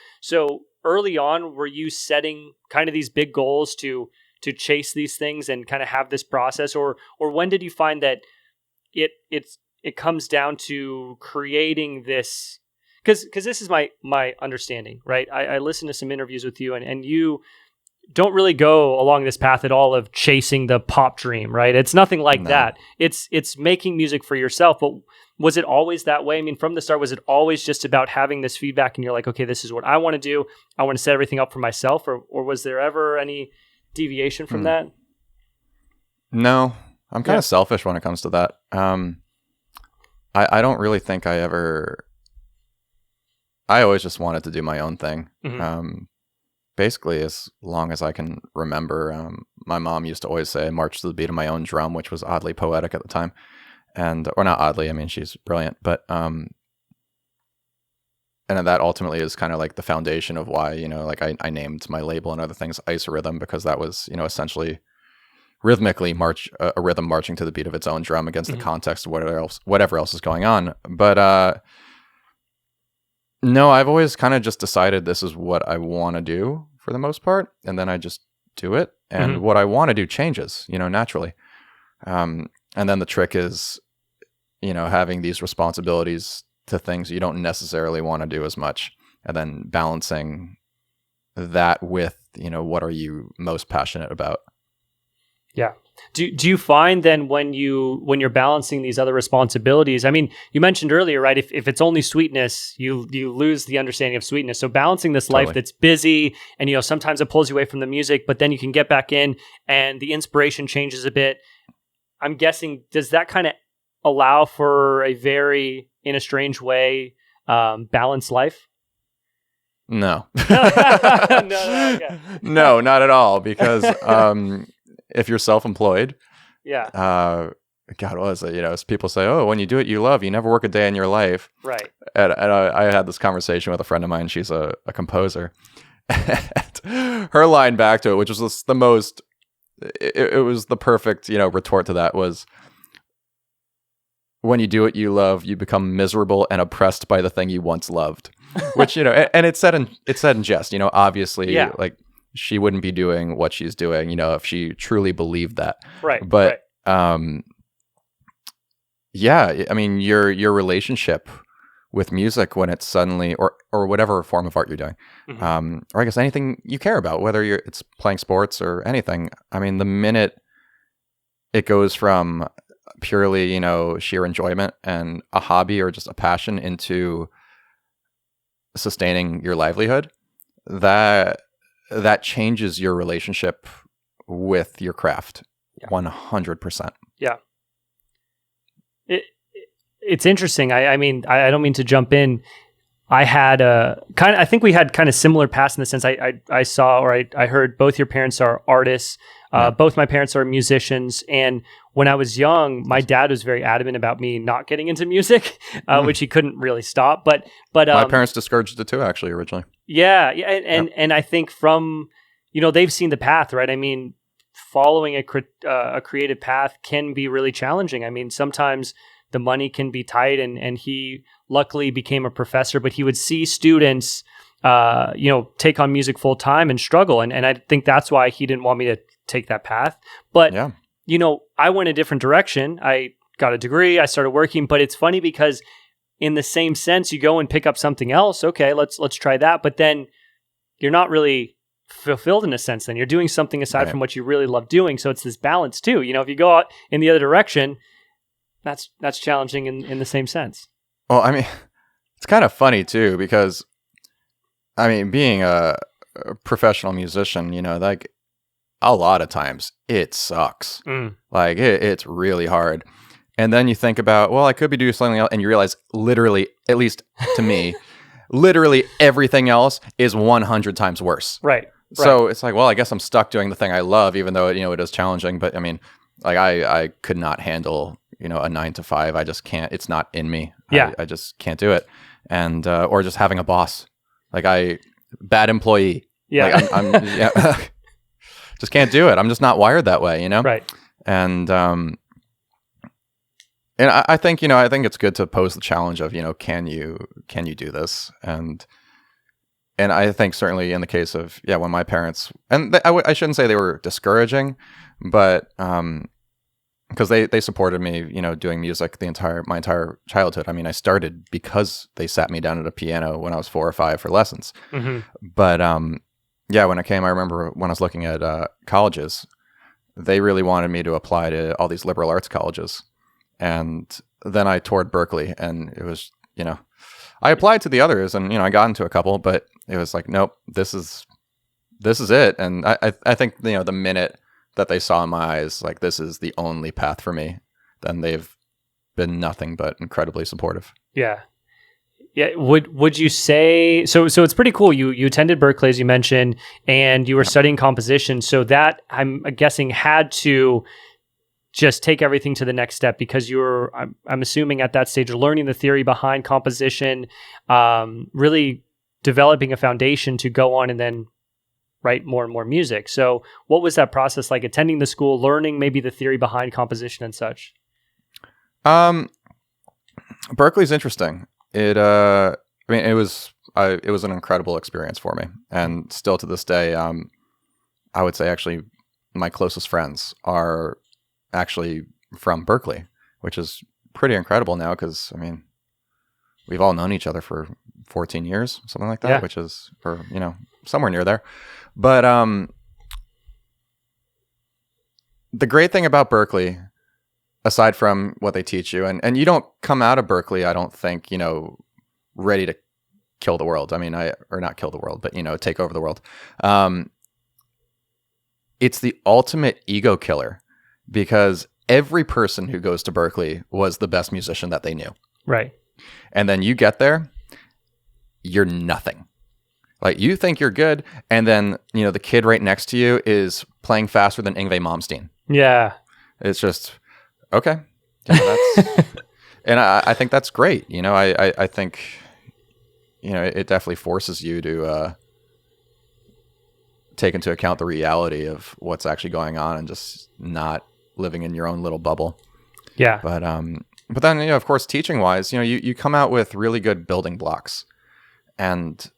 early on, were you setting kind of these big goals to chase these things and kind of have this process, or when did you find that it comes down to creating this? Because this is my understanding, right? I listened to some interviews with you, and you don't really go along this path at all of chasing the pop dream, right? It's nothing like that. It's making music for yourself. But was it always that way? I mean, from the start, was it always just about having this feedback and you're like, okay, this is what I want to do. I want to set everything up for myself, or was there ever any deviation from that? No, I'm kind of selfish when it comes to that. I don't really think I always just wanted to do my own thing. Basically, as long as I can remember, my mom used to always say, march to the beat of my own drum, which was oddly poetic at the time. Or not oddly, I mean, she's brilliant, but, and that ultimately is kind of like the foundation of why, like I named my label and other things Ice Rhythm, because that was, essentially rhythmically a rhythm marching to the beat of its own drum against the context of whatever else is going on. But, no, I've always kind of just decided this is what I want to do for the most part, and then I just do it. And what I want to do changes, naturally. And then the trick is, having these responsibilities to things you don't necessarily want to do as much, and then balancing that with, what are you most passionate about? Yeah. Do you find then when you're balancing these other responsibilities, I mean, you mentioned earlier, right? If it's only sweetness, you lose the understanding of sweetness. So balancing this life that's busy, and sometimes it pulls you away from the music, but then you can get back in and the inspiration changes a bit. I'm guessing, does that kind of allow for a very, in a strange way, balanced life? No. Okay. No, not at all. Because if you're self-employed, God, what was it? People say, oh, when you do what you love, you never work a day in your life. Right. And I had this conversation with a friend of mine. She's a composer. And her line back to it, which was the most, it was the perfect, retort to that, was, when you do what you love, you become miserable and oppressed by the thing you once loved. Which, and it's said in jest, obviously, like, she wouldn't be doing what she's doing, if she truly believed that. Right. But, yeah, I mean, your relationship with music, when it's suddenly, or whatever form of art you're doing, or I guess anything you care about, whether it's playing sports or anything. I mean, the minute it goes from purely, sheer enjoyment and a hobby or just a passion into sustaining your livelihood, that changes your relationship with your craft 100%. Yeah. It's interesting. I mean, I don't mean to jump in. I had I think we had kind of similar paths in the sense I saw, or I heard both your parents are artists. Both my parents are musicians. And when I was young, my dad was very adamant about me not getting into music, which he couldn't really stop. But my parents discouraged it too, actually, originally. Yeah. And I think from, they've seen the path, right? I mean, following a creative path can be really challenging. I mean, sometimes the money can be tight, and he luckily became a professor, but he would see students, take on music full time and struggle. And I think that's why he didn't want me to take that path. But, Yeah. I went a different direction. I got a degree, I started working, but it's funny because in the same sense, you go and pick up something else. Okay, let's try that. But then you're not really fulfilled in a sense. Then you're doing something aside from what you really love doing. So it's this balance too. If you go out in the other direction, that's challenging in the same sense. Well, I mean, it's kind of funny too, because I mean, being a professional musician, like a lot of times it sucks. Like it's really hard. And then you think about, well, I could be doing something else, and you realize literally, at least to me, literally everything else is 100 times worse. Right. So it's like, well, I guess I'm stuck doing the thing I love, even though it is challenging. But I mean, like I could not handle a 9 to 5. I just can't. It's not in me. Yeah. I just can't do it. And or just having a boss, like bad employee. Yeah. Like I'm just can't do it. I'm just not wired that way. Right. And I think I think it's good to pose the challenge of can you do this, and I think certainly in the case of when my parents, and I shouldn't say they were discouraging, but because they supported me doing music my entire childhood. I mean, I started because they sat me down at a piano when I was 4 or 5 for lessons. Mm-hmm. But when I came, I remember when I was looking at colleges, they really wanted me to apply to all these liberal arts colleges. And then I toured Berkeley, and it was, I applied to the others, and, I got into a couple, but it was like, nope, this is it. And I think, the minute that they saw in my eyes, like, this is the only path for me, then they've been nothing but incredibly supportive. Yeah. Yeah. Would you say, so it's pretty cool. You attended Berkeley, as you mentioned, and you were studying composition. So that, I'm guessing, had to just take everything to the next step, because you're, I'm assuming at that stage, learning the theory behind composition, really developing a foundation to go on and then write more and more music. So what was that process like, attending the school, learning maybe the theory behind composition and such? Berkeley's interesting. It was an incredible experience for me. And still to this day, I would say actually my closest friends are actually from Berkeley, which is pretty incredible now, because I mean, we've all known each other for 14 years, something like that, which is, or somewhere near there. But the great thing about Berkeley, aside from what they teach you, and you don't come out of Berkeley, I don't think, ready to kill the world. I mean, or not kill the world, but take over the world. It's the ultimate ego killer, because every person who goes to Berkeley was the best musician that they knew. Right. And then you get there, you're nothing. Like, you think you're good, and then, the kid right next to you is playing faster than Yngwie Malmsteen. Yeah. It's just, okay. That's, and I think that's great. I think, it definitely forces you to take into account the reality of what's actually going on, and just not living in your own little bubble. Yeah. But then, of course, teaching wise, you come out with really good building blocks, and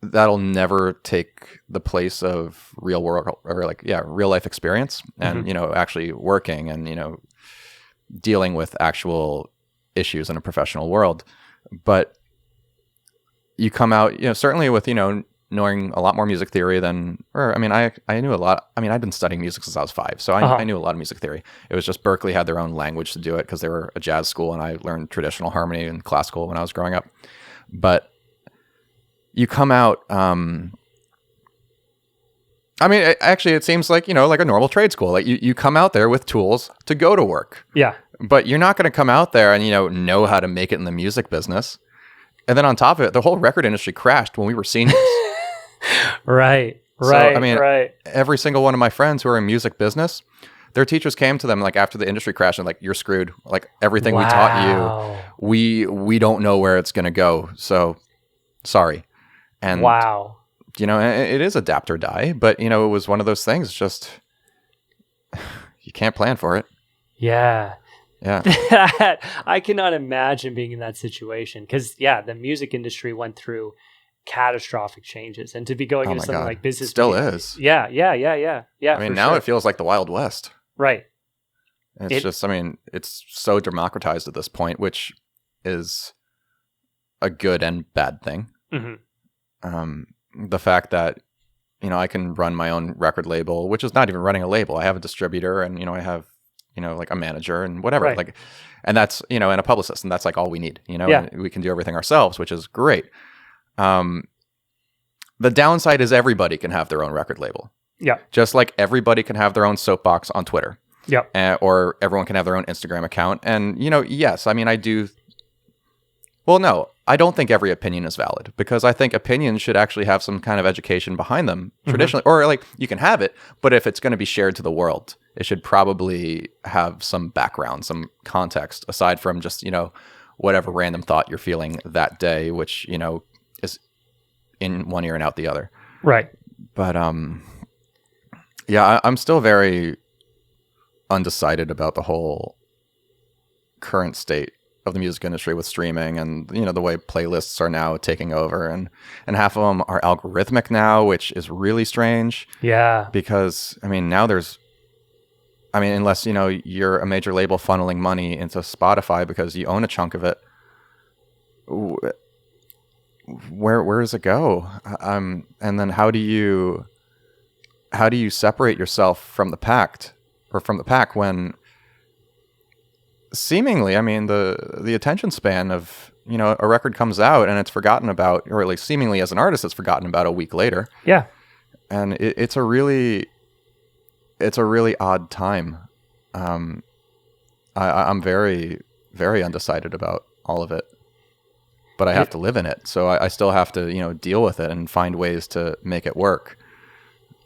that'll never take the place of real world, or real life experience, and, actually working and, dealing with actual issues in a professional world. But you come out, certainly with, knowing a lot more music theory than, or I mean, I knew a lot. I mean, I'd been studying music since I was 5, so I knew a lot of music theory. It was just Berkeley had their own language to do it, because they were a jazz school, and I learned traditional harmony and classical when I was growing up. But you come out, I mean, it seems like, like a normal trade school. Like, you come out there with tools to go to work. Yeah. But you're not going to come out there and, know how to make it in the music business. And then on top of it, the whole record industry crashed when we were seniors. Right. So, I mean, every single one of my friends who are in music business, their teachers came to them like after the industry crashed and like, you're screwed. Like, everything we taught you, we don't know where it's going to go. So sorry. And wow. It is adapt or die, but it was one of those things, just you can't plan for it. Yeah. Yeah. I cannot imagine being in that situation because, yeah, the music industry went through catastrophic changes, and to be going Oh into my something God. like business Still media, is. yeah, I mean, for now sure. it feels like the Wild West. Right. It's just, I mean, it's so democratized at this point, which is a good and bad thing. The fact that, you know, I can run my own record label, which is not even running a label. I have a distributor, and, you know, I have, you know, like a manager and whatever, Right. like, and that's, you know, and a publicist, and that's like all we need, you know, Yeah. and we can do everything ourselves, which is great. The downside is everybody can have their own record label. Yeah. Just like everybody can have their own soapbox on Twitter. Yeah. Or everyone can have their own Instagram account. And, you know, yes, I mean, well, no, I don't think every opinion is valid, because I think opinions should actually have some kind of education behind them traditionally, or like you can have it, but if it's going to be shared to the world, it should probably have some background, some context aside from just, you know, whatever random thought you're feeling that day, which, you know, is in one ear and out the other. Right. But, yeah, I'm still very undecided about the whole current state of the music industry with streaming, and, you know, the way playlists are now taking over, and half of them are algorithmic now, which is really strange. Yeah. Because, I mean, now unless, you know, you're a major label funneling money into Spotify because you own a chunk of it, where does it go? And then how do you separate yourself from the pack when seemingly, I mean, the attention span of, you know, a record comes out and it's forgotten about, or at least seemingly as an artist, it's forgotten about a week later. Yeah. And it's a really odd time. I'm very, very undecided about all of it, but I have to live in it. So I still have to, you know, deal with it and find ways to make it work.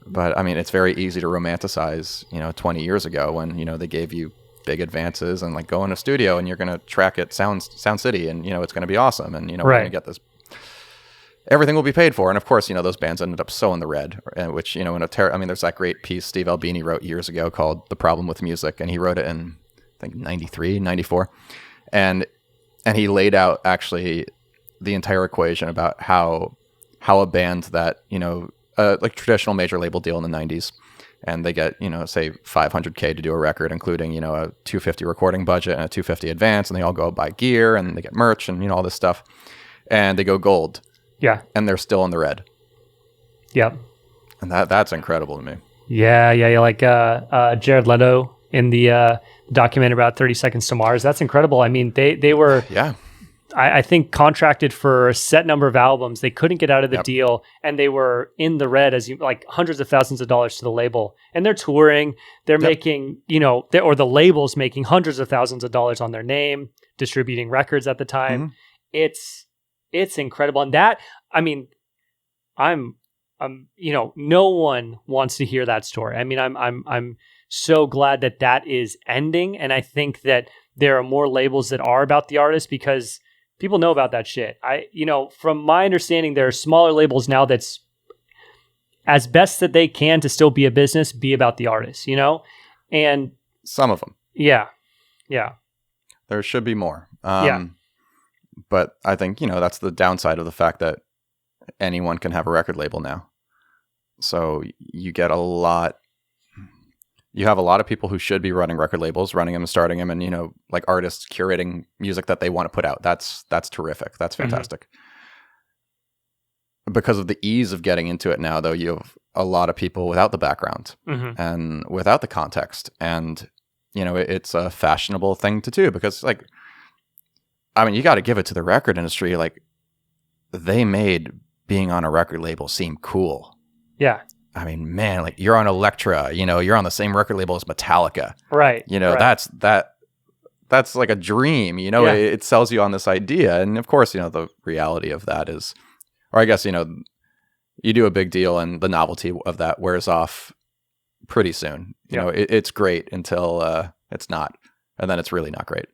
But I mean, it's very easy to romanticize, you know, 20 years ago when, you know, they gave you big advances and like go in a studio and you're going to track it Sound City, and, you know, it's going to be awesome. And, you know, we're going to get this, everything will be paid for. And of course, you know, those bands ended up so in the red, which, you know, I mean, there's that great piece Steve Albini wrote years ago called The Problem with Music. And he wrote it in, I think, 93, 94. And he laid out actually the entire equation about how a band that, you know, like traditional major label deal in the 90s, and they get, you know, say $500K to do a record, including, you know, a $250 recording budget and a $250 advance, and they all go buy gear and they get merch and, you know, all this stuff, and they go gold. Yeah. And they're still in the red. Yep. And that's incredible to me. Yeah, like Jared Leto in the documentary about 30 Seconds to Mars. That's incredible. I mean, they were, yeah, I think, contracted for a set number of albums. They couldn't get out of the deal, and they were in the red, like hundreds of thousands of dollars to the label. And they're touring. They're making, you know, or the label's making hundreds of thousands of dollars on their name, distributing records at the time. It's incredible. And that, I mean, I'm, you know, no one wants to hear that story. I mean, I'm so glad that is ending, and I think that there are more labels that are about the artist, because people know about that shit. You know, from my understanding, there are smaller labels now that's as best that they can to still be a business, be about the artist, you know? And some of them. Yeah. There should be more. Yeah. But I think, you know, that's the downside of the fact that anyone can have a record label now. So you have a lot of people who should be running record labels, running them and starting them, and, you know, like artists curating music that they want to put out. That's terrific. That's fantastic. Because of the ease of getting into it now, though, you have a lot of people without the background and without the context. And, you know, it's a fashionable thing to do, because, like, I mean, you got to give it to the record industry. Like, they made being on a record label seem cool. Yeah. I mean, man, like, you're on Elektra, you know, you're on the same record label as Metallica. Right. You know, right. that's like a dream, you know, it sells you on this idea. And of course, you know, the reality of that is, or I guess, you know, you do a big deal and the novelty of that wears off pretty soon. You know, it's great until it's not. And then it's really not great.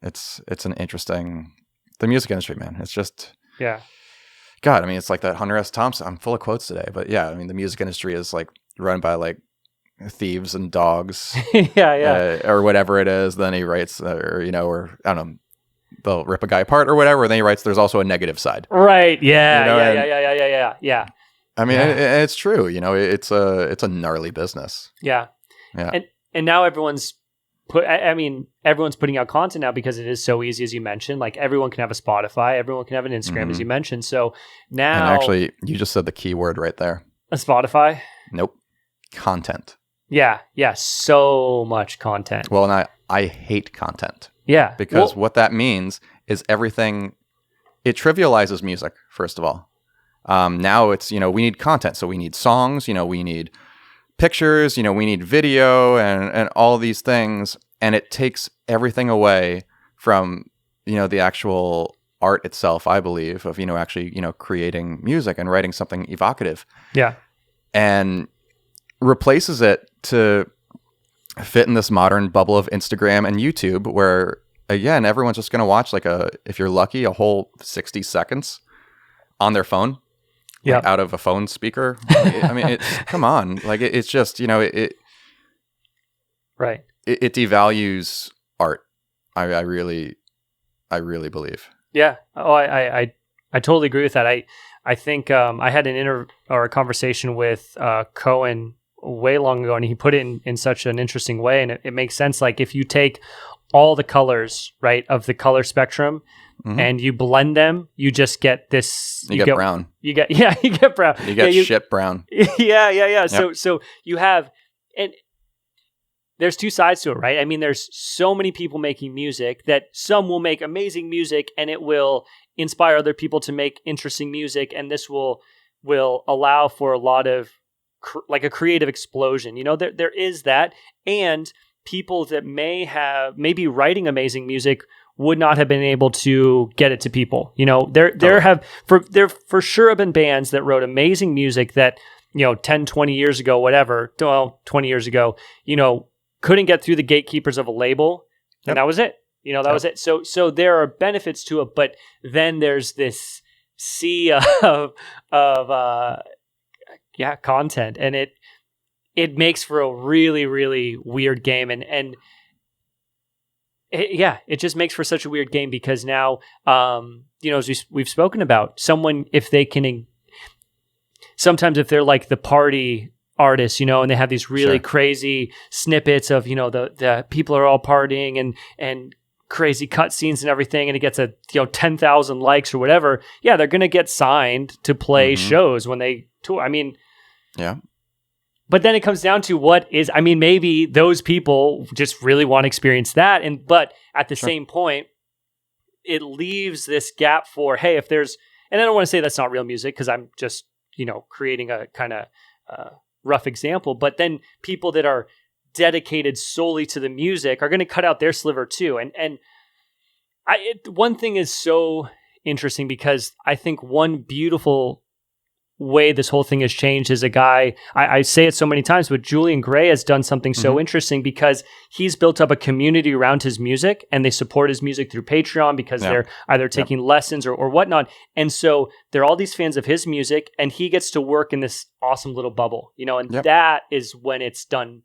It's an interesting, the music industry, man. It's just, God, I mean, it's like that Hunter S. Thompson. I'm full of quotes today, but yeah, I mean, the music industry is like run by like thieves and dogs, yeah. or whatever it is. Then he writes, or I don't know, they'll rip a guy apart or whatever. And then he writes, "There's also a negative side." Right. Yeah. You know, Yeah. I mean, it's true. It's a gnarly business. Yeah. Yeah. And now everyone's everyone's putting out content now because it is so easy, as you mentioned. Like everyone can have a Spotify, everyone can have an Instagram, as you mentioned. So now, and actually, you just said the key word right there. A Spotify. Nope. Content. Yeah. So much content. Well, and I hate content. Yeah. Because what that means is everything. It trivializes music. First of all, now it's we need content, so we need songs. We need pictures, we need video and all these things. And it takes everything away from, the actual art itself, I believe, of, actually, creating music and writing something evocative. Yeah. And replaces it to fit in this modern bubble of Instagram and YouTube where, again, everyone's just going to watch if you're lucky, a whole 60 seconds on their phone. Yeah, out of a phone speaker. I mean, come on. It's just right. It devalues art. I really believe. Yeah. Oh, I totally agree with that. I think I had a conversation with Cohen way long ago, and he put it in such an interesting way, and it makes sense. Like if you take all the colors, right, of the color spectrum. Mm-hmm. And you blend them, you just get this. You get brown. You get brown. You get shit brown. Yeah. Yep. So you have, and there's two sides to it, right? I mean, there's so many people making music that some will make amazing music, and it will inspire other people to make interesting music, and this will allow for a lot of a creative explosion. There is that, and people that may be writing amazing music would not have been able to get it to people. There for sure have been bands that wrote amazing music that, 10, 20 years ago, whatever, 20 years ago, couldn't get through the gatekeepers of a label. Yep. And that was it. That was it. So there are benefits to it, but then there's this sea of content, and it makes for a really, really weird game. And it just makes for such a weird game because now, as we've spoken about, someone, if they can, sometimes if they're like the party artists, and they have these really crazy snippets of, the people are all partying and crazy cutscenes and everything, and it gets 10,000 likes or whatever. Yeah, they're going to get signed to play shows when they tour. I mean, yeah. But then it comes down to maybe those people just really want to experience that. But at the same point, it leaves this gap for, hey, if there's, and I don't want to say that's not real music because I'm just, creating a kind of rough example, but then people that are dedicated solely to the music are going to cut out their sliver too. And one thing is so interesting because I think one beautiful way this whole thing has changed is a guy, I say it so many times, but Julian Gray has done something so interesting because he's built up a community around his music, and they support his music through Patreon because they're either taking lessons or whatnot. And so there are all these fans of his music, and he gets to work in this awesome little bubble, and that is when it's done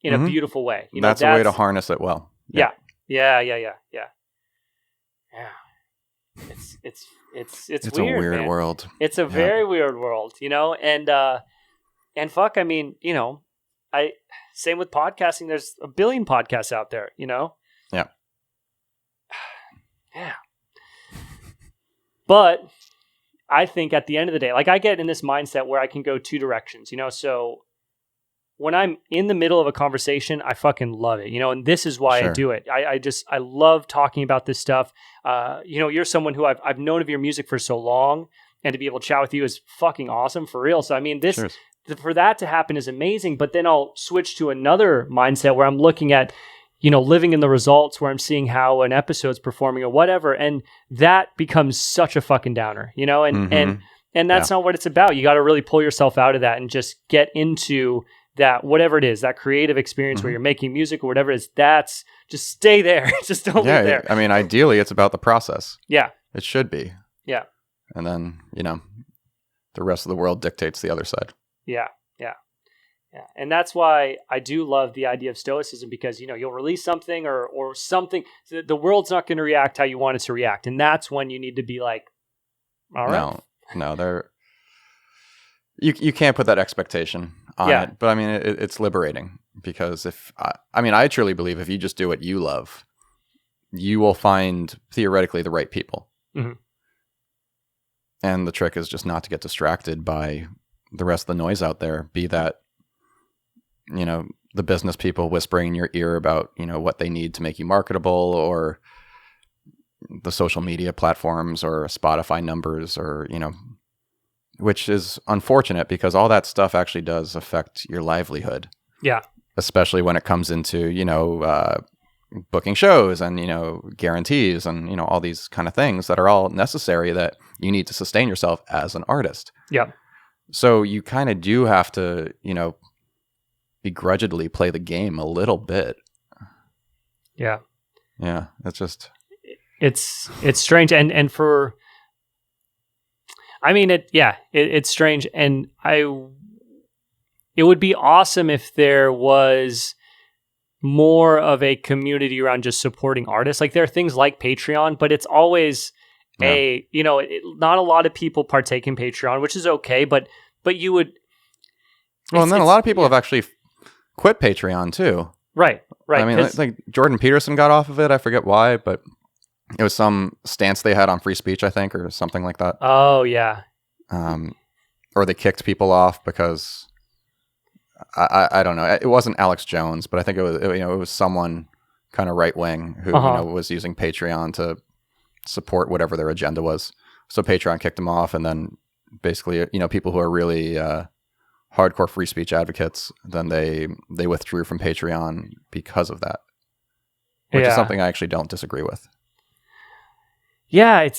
in a beautiful way. That's a way to harness it well. Yeah. It's weird, a weird man. World. It's a very weird world, and fuck, I mean, same with podcasting. There's a billion podcasts out there, Yeah. Yeah. But I think at the end of the day, I get in this mindset where I can go two directions, so when I'm in the middle of a conversation, I fucking love it, and this is why I do it. I love talking about this stuff. You're someone who I've known of your music for so long, and to be able to chat with you is fucking awesome for real. So, I mean, for that to happen is amazing, but then I'll switch to another mindset where I'm looking at, living in the results, where I'm seeing how an episode's performing or whatever. And that becomes such a fucking downer, and that's not what it's about. You got to really pull yourself out of that and just get into that, whatever it is, that creative experience where you're making music or whatever it is, that's just stay there. Just don't leave there. I mean, ideally it's about the process. Yeah. It should be. Yeah. And then, the rest of the world dictates the other side. Yeah. Yeah. And that's why I do love the idea of stoicism, because, you'll release something or something. The world's not going to react how you want it to react. And that's when you need to be like, all right. No, you can't put that expectation on it. But I mean, it's liberating, because I truly believe if you just do what you love, you will find theoretically the right people. Mm-hmm. And the trick is just not to get distracted by the rest of the noise out there, be that, the business people whispering in your ear about, what they need to make you marketable, or the social media platforms, or Spotify numbers, or, which is unfortunate, because all that stuff actually does affect your livelihood. Yeah. Especially when it comes into, booking shows and, guarantees and, all these kind of things that are all necessary that you need to sustain yourself as an artist. Yeah. So you kind of do have to, begrudgingly play the game a little bit. Yeah. Yeah. It's just... It's strange. And for... I mean, it's strange. And it would be awesome if there was more of a community around just supporting artists. Like, there are things like Patreon, but it's always not a lot of people partake in Patreon, which is okay, but you would... Well, and then a lot of people have actually quit Patreon too. Right. I mean, like Jordan Peterson got off of it. I forget why, but it was some stance they had on free speech, I think, or something like that. Oh, yeah. Or they kicked people off because... I don't know. It wasn't Alex Jones, but I think it was someone kind of right wing who was using Patreon to support whatever their agenda was. So Patreon kicked them off, and then basically, people who are really hardcore free speech advocates, then they withdrew from Patreon because of that, which is something I actually don't disagree with. Yeah, it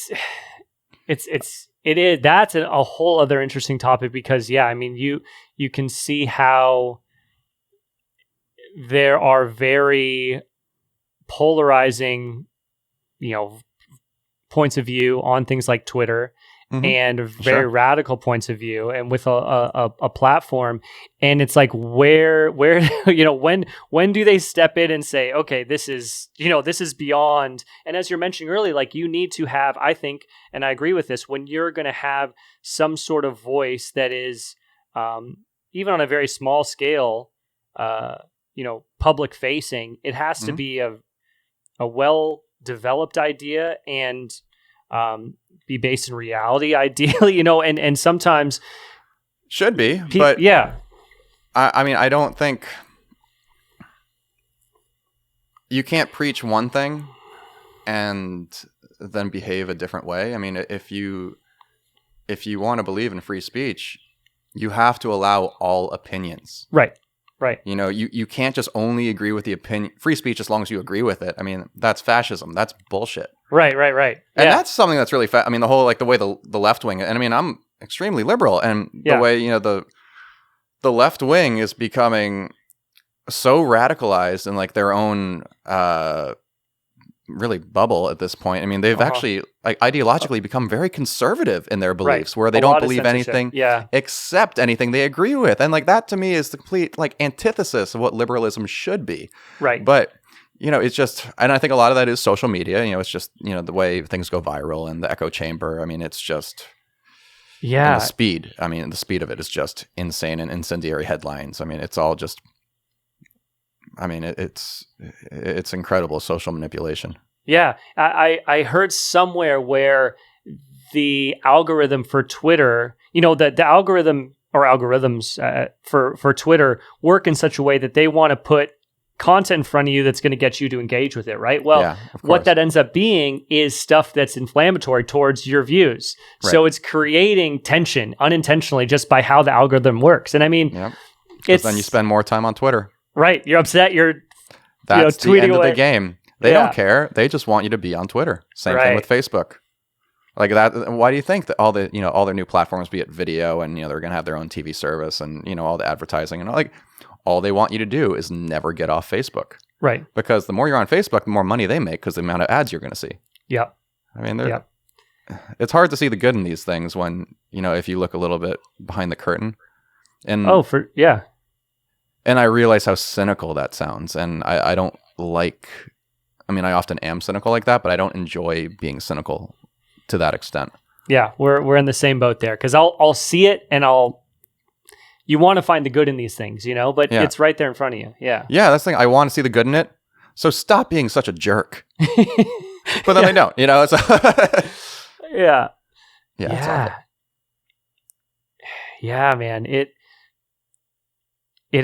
is. That's a whole other interesting topic, because I mean, you can see how there are very polarizing, points of view on things like Twitter, and very radical points of view, and with a platform. And it's like, where when do they step in and say, okay, this is beyond. And as you're mentioning earlier, like, you need to have, I think, and I agree with this, when you're going to have some sort of voice that is even on a very small scale, public facing, it has to be a well developed idea, and be based in reality, ideally, and sometimes should be, but yeah. I mean, I don't think you can't preach one thing and then behave a different way. I mean, if you want to believe in free speech, you have to allow all opinions. Right. You can't just only agree with the opinion, free speech, as long as you agree with it. I mean, that's fascism. That's bullshit. Right. And that's something that's really I mean, the whole, like, the way the left wing, and I mean, I'm extremely liberal, and the way, the left wing is becoming so radicalized in, like, their own really bubble at this point. I mean, they've actually, like, ideologically become very conservative in their beliefs, where they don't believe anything except anything they agree with. And, like, that to me is the complete, like, antithesis of what liberalism should be. Right. But, it's just, and I think a lot of that is social media. It's just, the way things go viral and the echo chamber. I mean, it's just... Yeah. And the speed of it is just insane, and incendiary headlines. I mean, it's all just... I mean, it's incredible social manipulation. Yeah. I heard somewhere where the algorithm for Twitter, the algorithm or algorithms for Twitter work in such a way that they want to put content in front of you that's going to get you to engage with it, right? Well, what that ends up being is stuff that's inflammatory towards your views. Right. So it's creating tension unintentionally just by how the algorithm works. And I mean, it's... then you spend more time on Twitter. Right. You're upset. That's tweeting the end away. Of the game. They don't care. They just want you to be on Twitter. Same thing with Facebook. Like that. Why do you think that all their new platforms, be it video, and they're going to have their own TV service, and all the advertising, and all they want you to do is never get off Facebook. Right. Because the more you're on Facebook, the more money they make, because the amount of ads you're going to see. Yeah. I mean, it's hard to see the good in these things when, if you look a little bit behind the curtain. And And I realize how cynical that sounds. And I don't like, I mean, I often am cynical like that, but I don't enjoy being cynical to that extent. Yeah, we're in the same boat there, because I'll see it and you want to find the good in these things, you know, but it's right there in front of you. Yeah. Yeah, that's the thing. I want to see the good in it. So stop being such a jerk. But then they don't, you know. It's yeah. Yeah. Yeah, man. It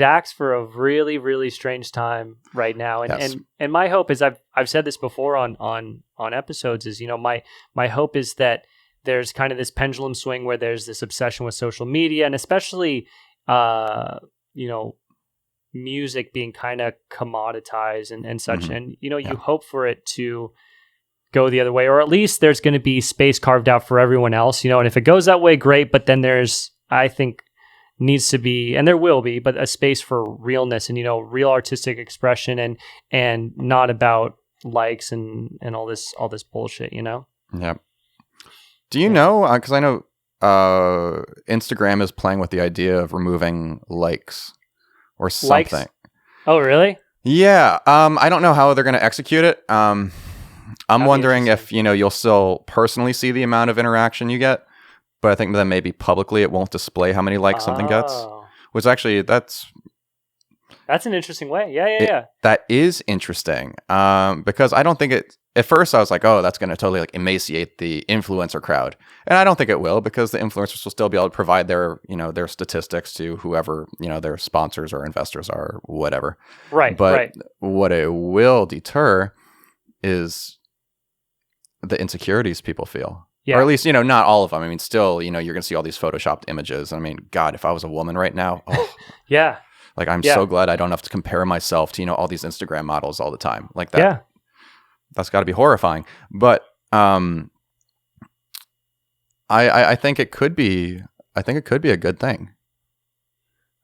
acts for a really, really strange time right now. And my hope is, I've said this before on episodes, is, you know, my hope is that there's kind of this pendulum swing where there's this obsession with social media, and especially, you know, music being kind of commoditized and such. Mm-hmm. And, you know, you hope for it to go the other way, or at least there's going to be space carved out for everyone else, you know, and if it goes that way, great. But then there's, I think, needs to be, and there will be, but a space for realness and, you know, real artistic expression and not about likes and all this bullshit, you know? Yeah. Do you know, because I know Instagram is playing with the idea of removing likes or something. Likes? Oh, really? Yeah. I don't know how they're going to execute it. I'm wondering if, you know, you'll still personally see the amount of interaction you get, but I think then maybe publicly it won't display how many likes something gets. Which actually, that's an interesting way. Yeah. That is interesting. Because I don't think it. At first, I was like, "Oh, that's going to totally like emaciate the influencer crowd," and I don't think it will, because the influencers will still be able to provide their, you know, their statistics to whoever, you know, their sponsors or investors are, whatever. Right. But what it will deter is the insecurities people feel. Yeah. Or at least, you know, not all of them. I mean, still, you know, you're going to see all these photoshopped images. I mean, God, if I was a woman right now, yeah. Like, I'm so glad I don't have to compare myself to, you know, all these Instagram models all the time. Like that. Yeah. That's got to be horrifying. But I think it could be, a good thing.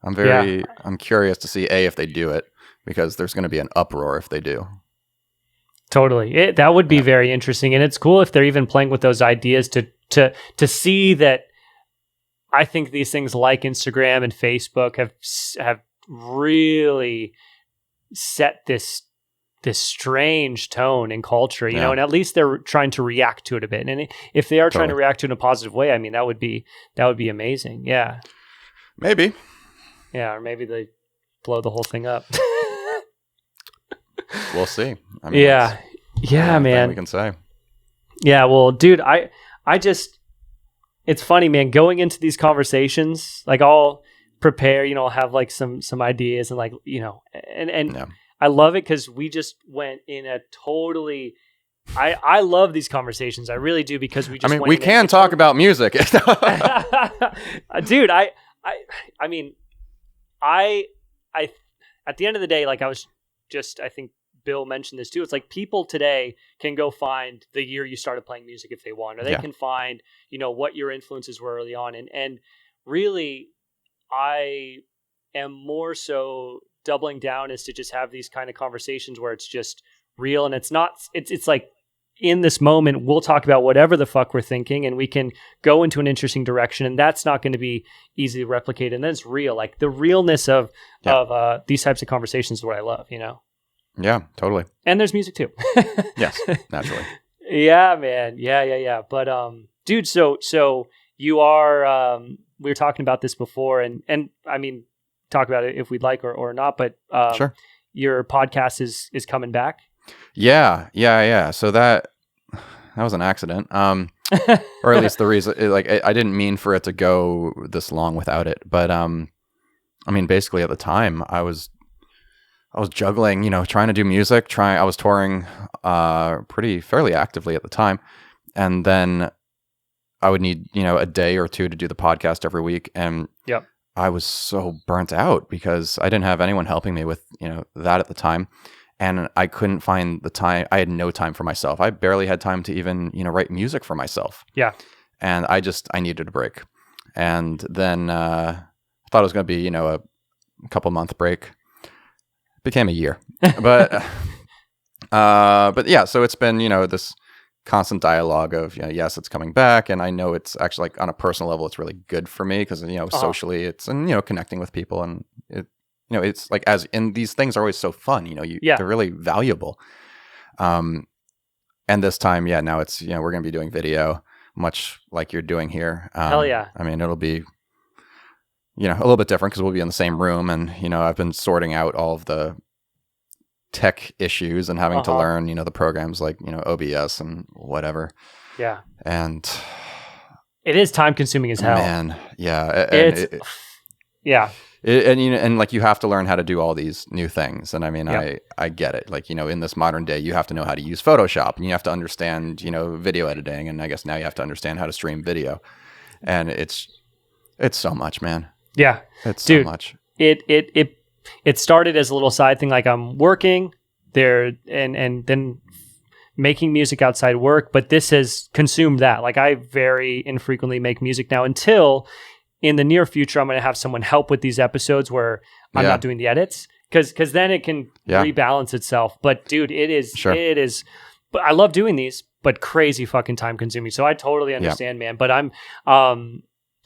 I'm curious to see if they do it, because there's going to be an uproar if they do. Totally. That would be very interesting. And it's cool if they're even playing with those ideas to see that. I think these things like Instagram and Facebook have really set this strange tone in culture, you know, and at least they're trying to react to it a bit. And if they are trying to react to it in a positive way, I mean, that would be amazing. Yeah. Maybe. Yeah. Or maybe they blow the whole thing up. We'll see. I mean, yeah, man. We can say. Yeah, well, dude, I just, it's funny, man. Going into these conversations, like, I'll prepare, you know, I'll have like some ideas and, like, you know, and I love it because we just went in a totally. I love these conversations. I really do, because we just. I mean, we can talk about music, dude. I mean, at the end of the day, like, I think Bill mentioned this too. It's like, people today can go find the year you started playing music if they want, or they can find, you know, what your influences were early on. And really, I am more so doubling down is to just have these kind of conversations where it's just real, and it's like, in this moment, we'll talk about whatever the fuck we're thinking, and we can go into an interesting direction, and that's not going to be easily replicated. And then it's real. Like, the realness of these types of conversations is what I love, you know? Yeah, totally. And there's music too. Yes, naturally. Yeah, man. Yeah. But, dude, so you are, we were talking about this before, and I mean, talk about it if we'd like or not, but, sure. Your podcast is coming back. Yeah. So that was an accident. Or at least the reason, I didn't mean for it to go this long without it. But, I mean, basically at the time I was juggling, you know, trying to do music, I was touring, fairly actively at the time. And then I would need, you know, a day or two to do the podcast every week. And I was so burnt out because I didn't have anyone helping me with, you know, that at the time. And I couldn't find the time. I had no time for myself. I barely had time to even, you know, write music for myself. Yeah. And I needed a break. And then I thought it was going to be, you know, a couple month break. It became a year. But yeah, so it's been, you know, this constant dialogue of, you know, yes, it's coming back. And I know it's actually, like, on a personal level, it's really good for me because, you know, socially it's, and, you know, connecting with people, and it's like, as in, these things are always so fun, they're really valuable. And this time, now it's, we're going to be doing video, much like you're doing here. Hell yeah. I mean, it'll be, a little bit different because we'll be in the same room, and, I've been sorting out all of the tech issues and having to learn, the programs like, OBS and whatever. Yeah. And it is time consuming as hell. Man. Yeah. Yeah. And like, you have to learn how to do all these new things. And I mean, I get it. Like, in this modern day, you have to know how to use Photoshop, and you have to understand, video editing. And I guess now you have to understand how to stream video. And it's so much, man. Yeah. It's so much. It started as a little side thing. Like, I'm working there and then making music outside work, but this has consumed that. Like, I very infrequently make music now, until in the near future, I'm going to have someone help with these episodes where I'm not doing the edits, because then it can rebalance itself. But dude, it is, but I love doing these, but crazy fucking time consuming. So I totally understand, man. But I'm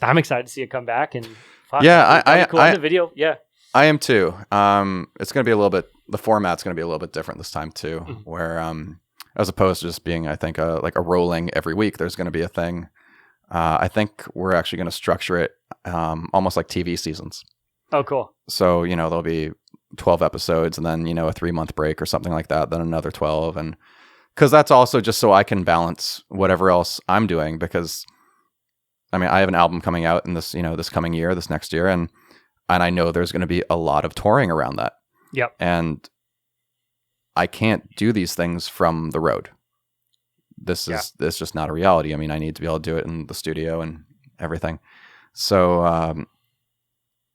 excited to see it come back, and cool. The video. Yeah, I am too. It's going to be a little bit, the format's going to be a little bit different this time too, where, as opposed to just being, I think, like a rolling every week, there's going to be a thing. I think we're actually going to structure it almost like TV seasons. Oh, cool. So, there'll be 12 episodes, and then, a 3-month break or something like that, then another 12. And because that's also just so I can balance whatever else I'm doing, because I mean, I have an album coming out in this, this coming year, this next year. And I know there's going to be a lot of touring around that. Yep. And I can't do these things from the road. This is just not a reality. I mean, I need to be able to do it in the studio and everything. So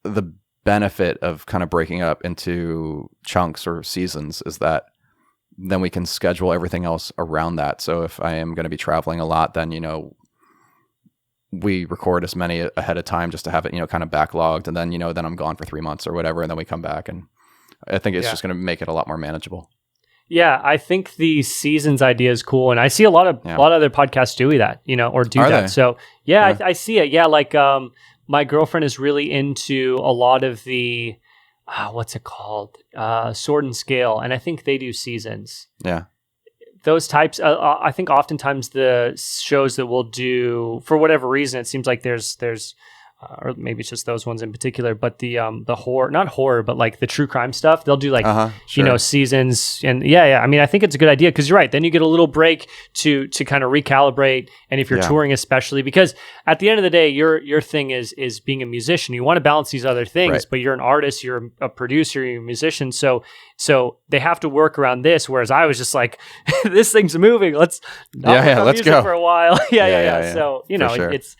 the benefit of kind of breaking up into chunks or seasons is that then we can schedule everything else around that. So if I am going to be traveling a lot, then, we record as many ahead of time just to have it, kind of backlogged. And then, then I'm gone for 3 months or whatever. And then we come back, and I think it's just going to make it a lot more manageable. Yeah, I think the seasons idea is cool, and I see a lot of other podcasts doing that, or do Are that. they? So I see it. Yeah, like my girlfriend is really into a lot of the what's it called, Sword and Scale, and I think they do seasons. Yeah, those types. I think oftentimes the shows that we'll do, for whatever reason, it seems like there's or maybe it's just those ones in particular, but the horror, not horror, but like the true crime stuff, they'll do like, seasons. And I mean, I think it's a good idea, because you're right. Then you get a little break to kind of recalibrate. And if you're touring, especially, because at the end of the day, your thing is being a musician. You want to balance these other things, but you're an artist, you're a producer, you're a musician. So they have to work around this. Whereas I was just like, this thing's moving. Let's let's go for a while. So, sure. It's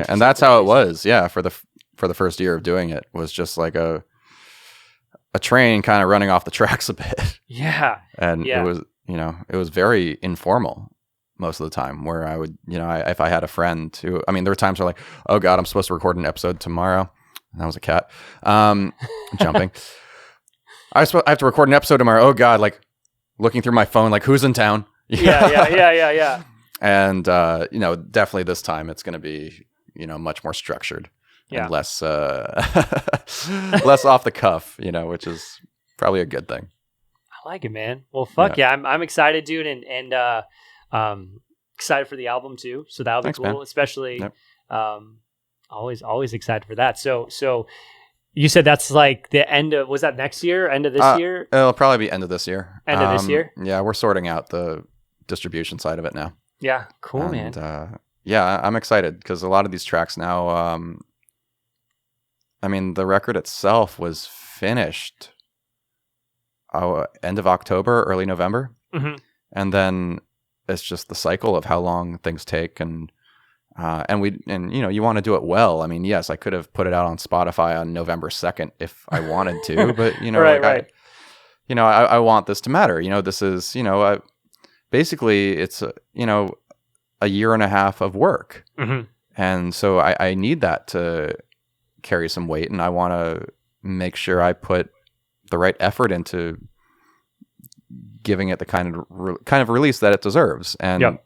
and that's how it was. Yeah, for the first year of doing it, was just like a train kind of running off the tracks a bit. Yeah, and it was it was very informal most of the time. Where I would if I had a friend who, I mean, there were times where like, oh God, I'm supposed to record an episode tomorrow. And that was a cat jumping. I have to record an episode tomorrow. Oh God, like looking through my phone, like who's in town? Yeah. And, definitely this time it's going to be, much more structured and less off the cuff, which is probably a good thing. I like it, man. Well, fuck yeah. I'm excited, dude. And excited for the album too. So that'll be cool, man. Especially, always excited for that. So you said that's like the end of, was that next year? End of this year? It'll probably be end of this year. End of this year? Yeah. We're sorting out the distribution side of it now. Yeah, cool, man. I'm excited, because a lot of these tracks now, I mean, the record itself was finished end of October, early November. Mm-hmm. And then it's just the cycle of how long things take. And you want to do it well. I mean, yes, I could have put it out on Spotify on November 2nd if I wanted to, but, right. I want this to matter. This is, basically, it's a year and a half of work, and so I need that to carry some weight, and I want to make sure I put the right effort into giving it the kind of release that it deserves, and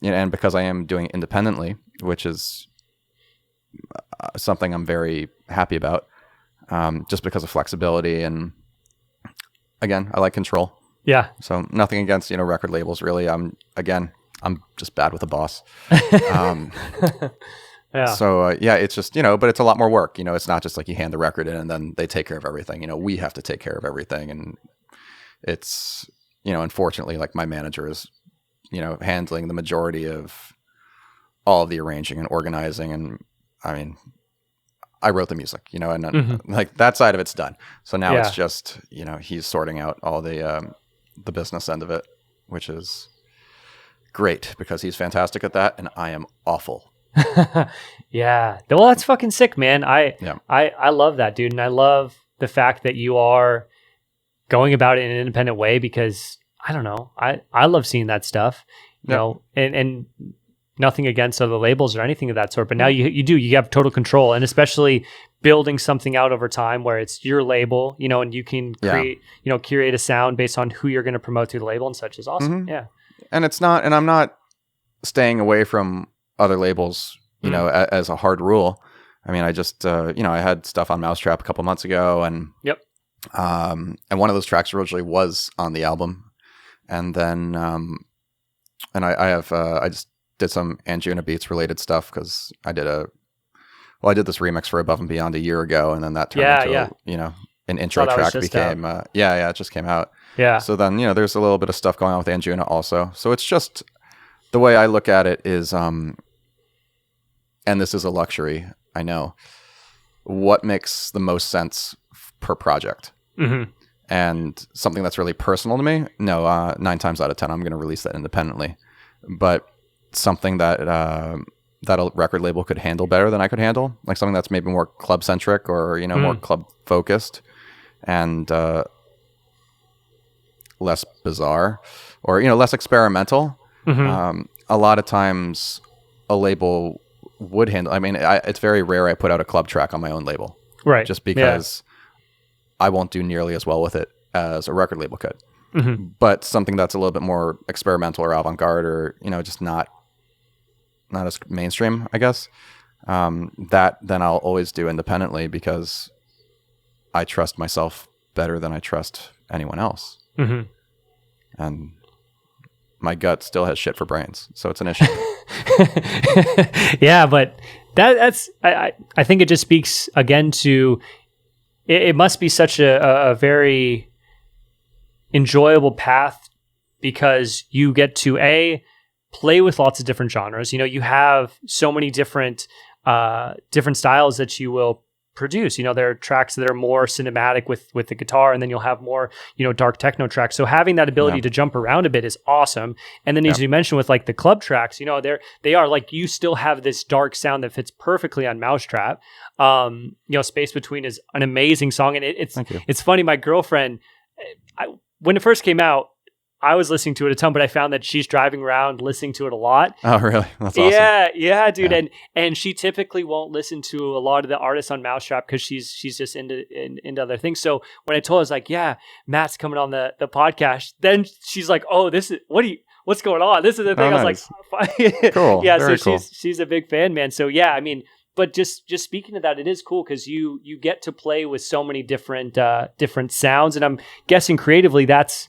and because I am doing it independently, which is something I'm very happy about. just because of flexibility. And again, I like control. Yeah. So nothing against, record labels really. I'm just bad with the boss. Yeah. So it's just, but it's a lot more work. It's not just like you hand the record in and then they take care of everything. We have to take care of everything. And it's, unfortunately, like my manager is, handling the majority of all of the arranging and organizing. And I mean, I wrote the music, and then, like that side of it's done. So now it's just, he's sorting out all the business end of it, which is great because he's fantastic at that. And I am awful. Yeah. Well, that's fucking sick, man. I love that, dude. And I love the fact that you are going about it in an independent way because I don't know. I love seeing that stuff, you know, and nothing against other labels or anything of that sort. But now you have total control, and especially building something out over time where it's your label, and you can create, curate a sound based on who you're going to promote through the label and such is awesome. Mm-hmm. Yeah. And I'm not staying away from other labels, as a hard rule. I mean, I just, I had stuff on Mousetrap a couple months ago, and and one of those tracks originally was on the album, and then, and I just did some Anjuna Beats related stuff because I did this remix for Above and Beyond a year ago, and then that turned into an intro track became, it just came out. Yeah. So then, there's a little bit of stuff going on with Anjuna also. So it's just the way I look at it is, and this is a luxury, I know, what makes the most sense per project. Mm-hmm. And something that's really personal to me, 9 times out of 10, I'm going to release that independently. But something that that a record label could handle better than I could handle, like something that's maybe more club-centric or, more club-focused and less bizarre or, less experimental. Mm-hmm. A lot of times a label would handle, I mean, it's very rare I put out a club track on my own label. Right. Just because I won't do nearly as well with it as a record label could. Mm-hmm. But something that's a little bit more experimental or avant-garde or, just not as mainstream, I guess, that then I'll always do independently because I trust myself better than I trust anyone else. Mm-hmm. And my gut still has shit for brains, so it's an issue. Yeah, but that's I think it just speaks again to it must be such a very enjoyable path because you get to play with lots of different genres. You have so many different styles that you will produce. There are tracks that are more cinematic with the guitar, and then you'll have more, dark techno tracks. So having that ability to jump around a bit is awesome. And then as you mentioned with like the club tracks, they are like, you still have this dark sound that fits perfectly on Mousetrap. Space Between is an amazing song. And it's funny. My girlfriend, when it first came out, I was listening to it a ton, but I found that she's driving around listening to it a lot. Oh, really? That's awesome. Yeah, dude. Yeah. And she typically won't listen to a lot of the artists on Mousetrap because she's just into other things. So when I told her, I was like, yeah, Matt's coming on the podcast. Then she's like, oh, what's going on? This is the thing. I was like, cool. Yeah, very so cool. she's a big fan, man. So yeah, I mean, but just speaking of that, it is cool because you get to play with so many different sounds, and I'm guessing creatively that's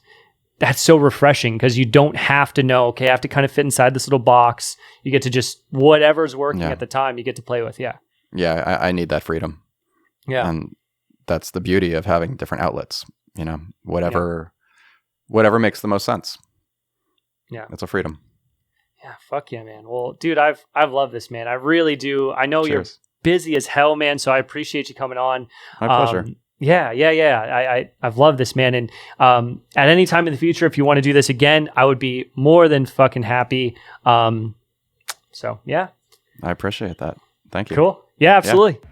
so refreshing because you don't have to know, okay, I have to kind of fit inside this little box. You get to just, whatever's working at the time, you get to play with. Yeah. Yeah. I need that freedom. Yeah. And that's the beauty of having different outlets, whatever makes the most sense. Yeah. That's a freedom. Yeah. Fuck yeah, man. Well, dude, I've loved this, man. I really do. I know you're busy as hell, man. So I appreciate you coming on. My pleasure. Yeah. I've loved this, man. And at any time in the future, if you want to do this again, I would be more than fucking happy. So yeah. I appreciate that. Thank you. Cool. Yeah, absolutely. Yeah.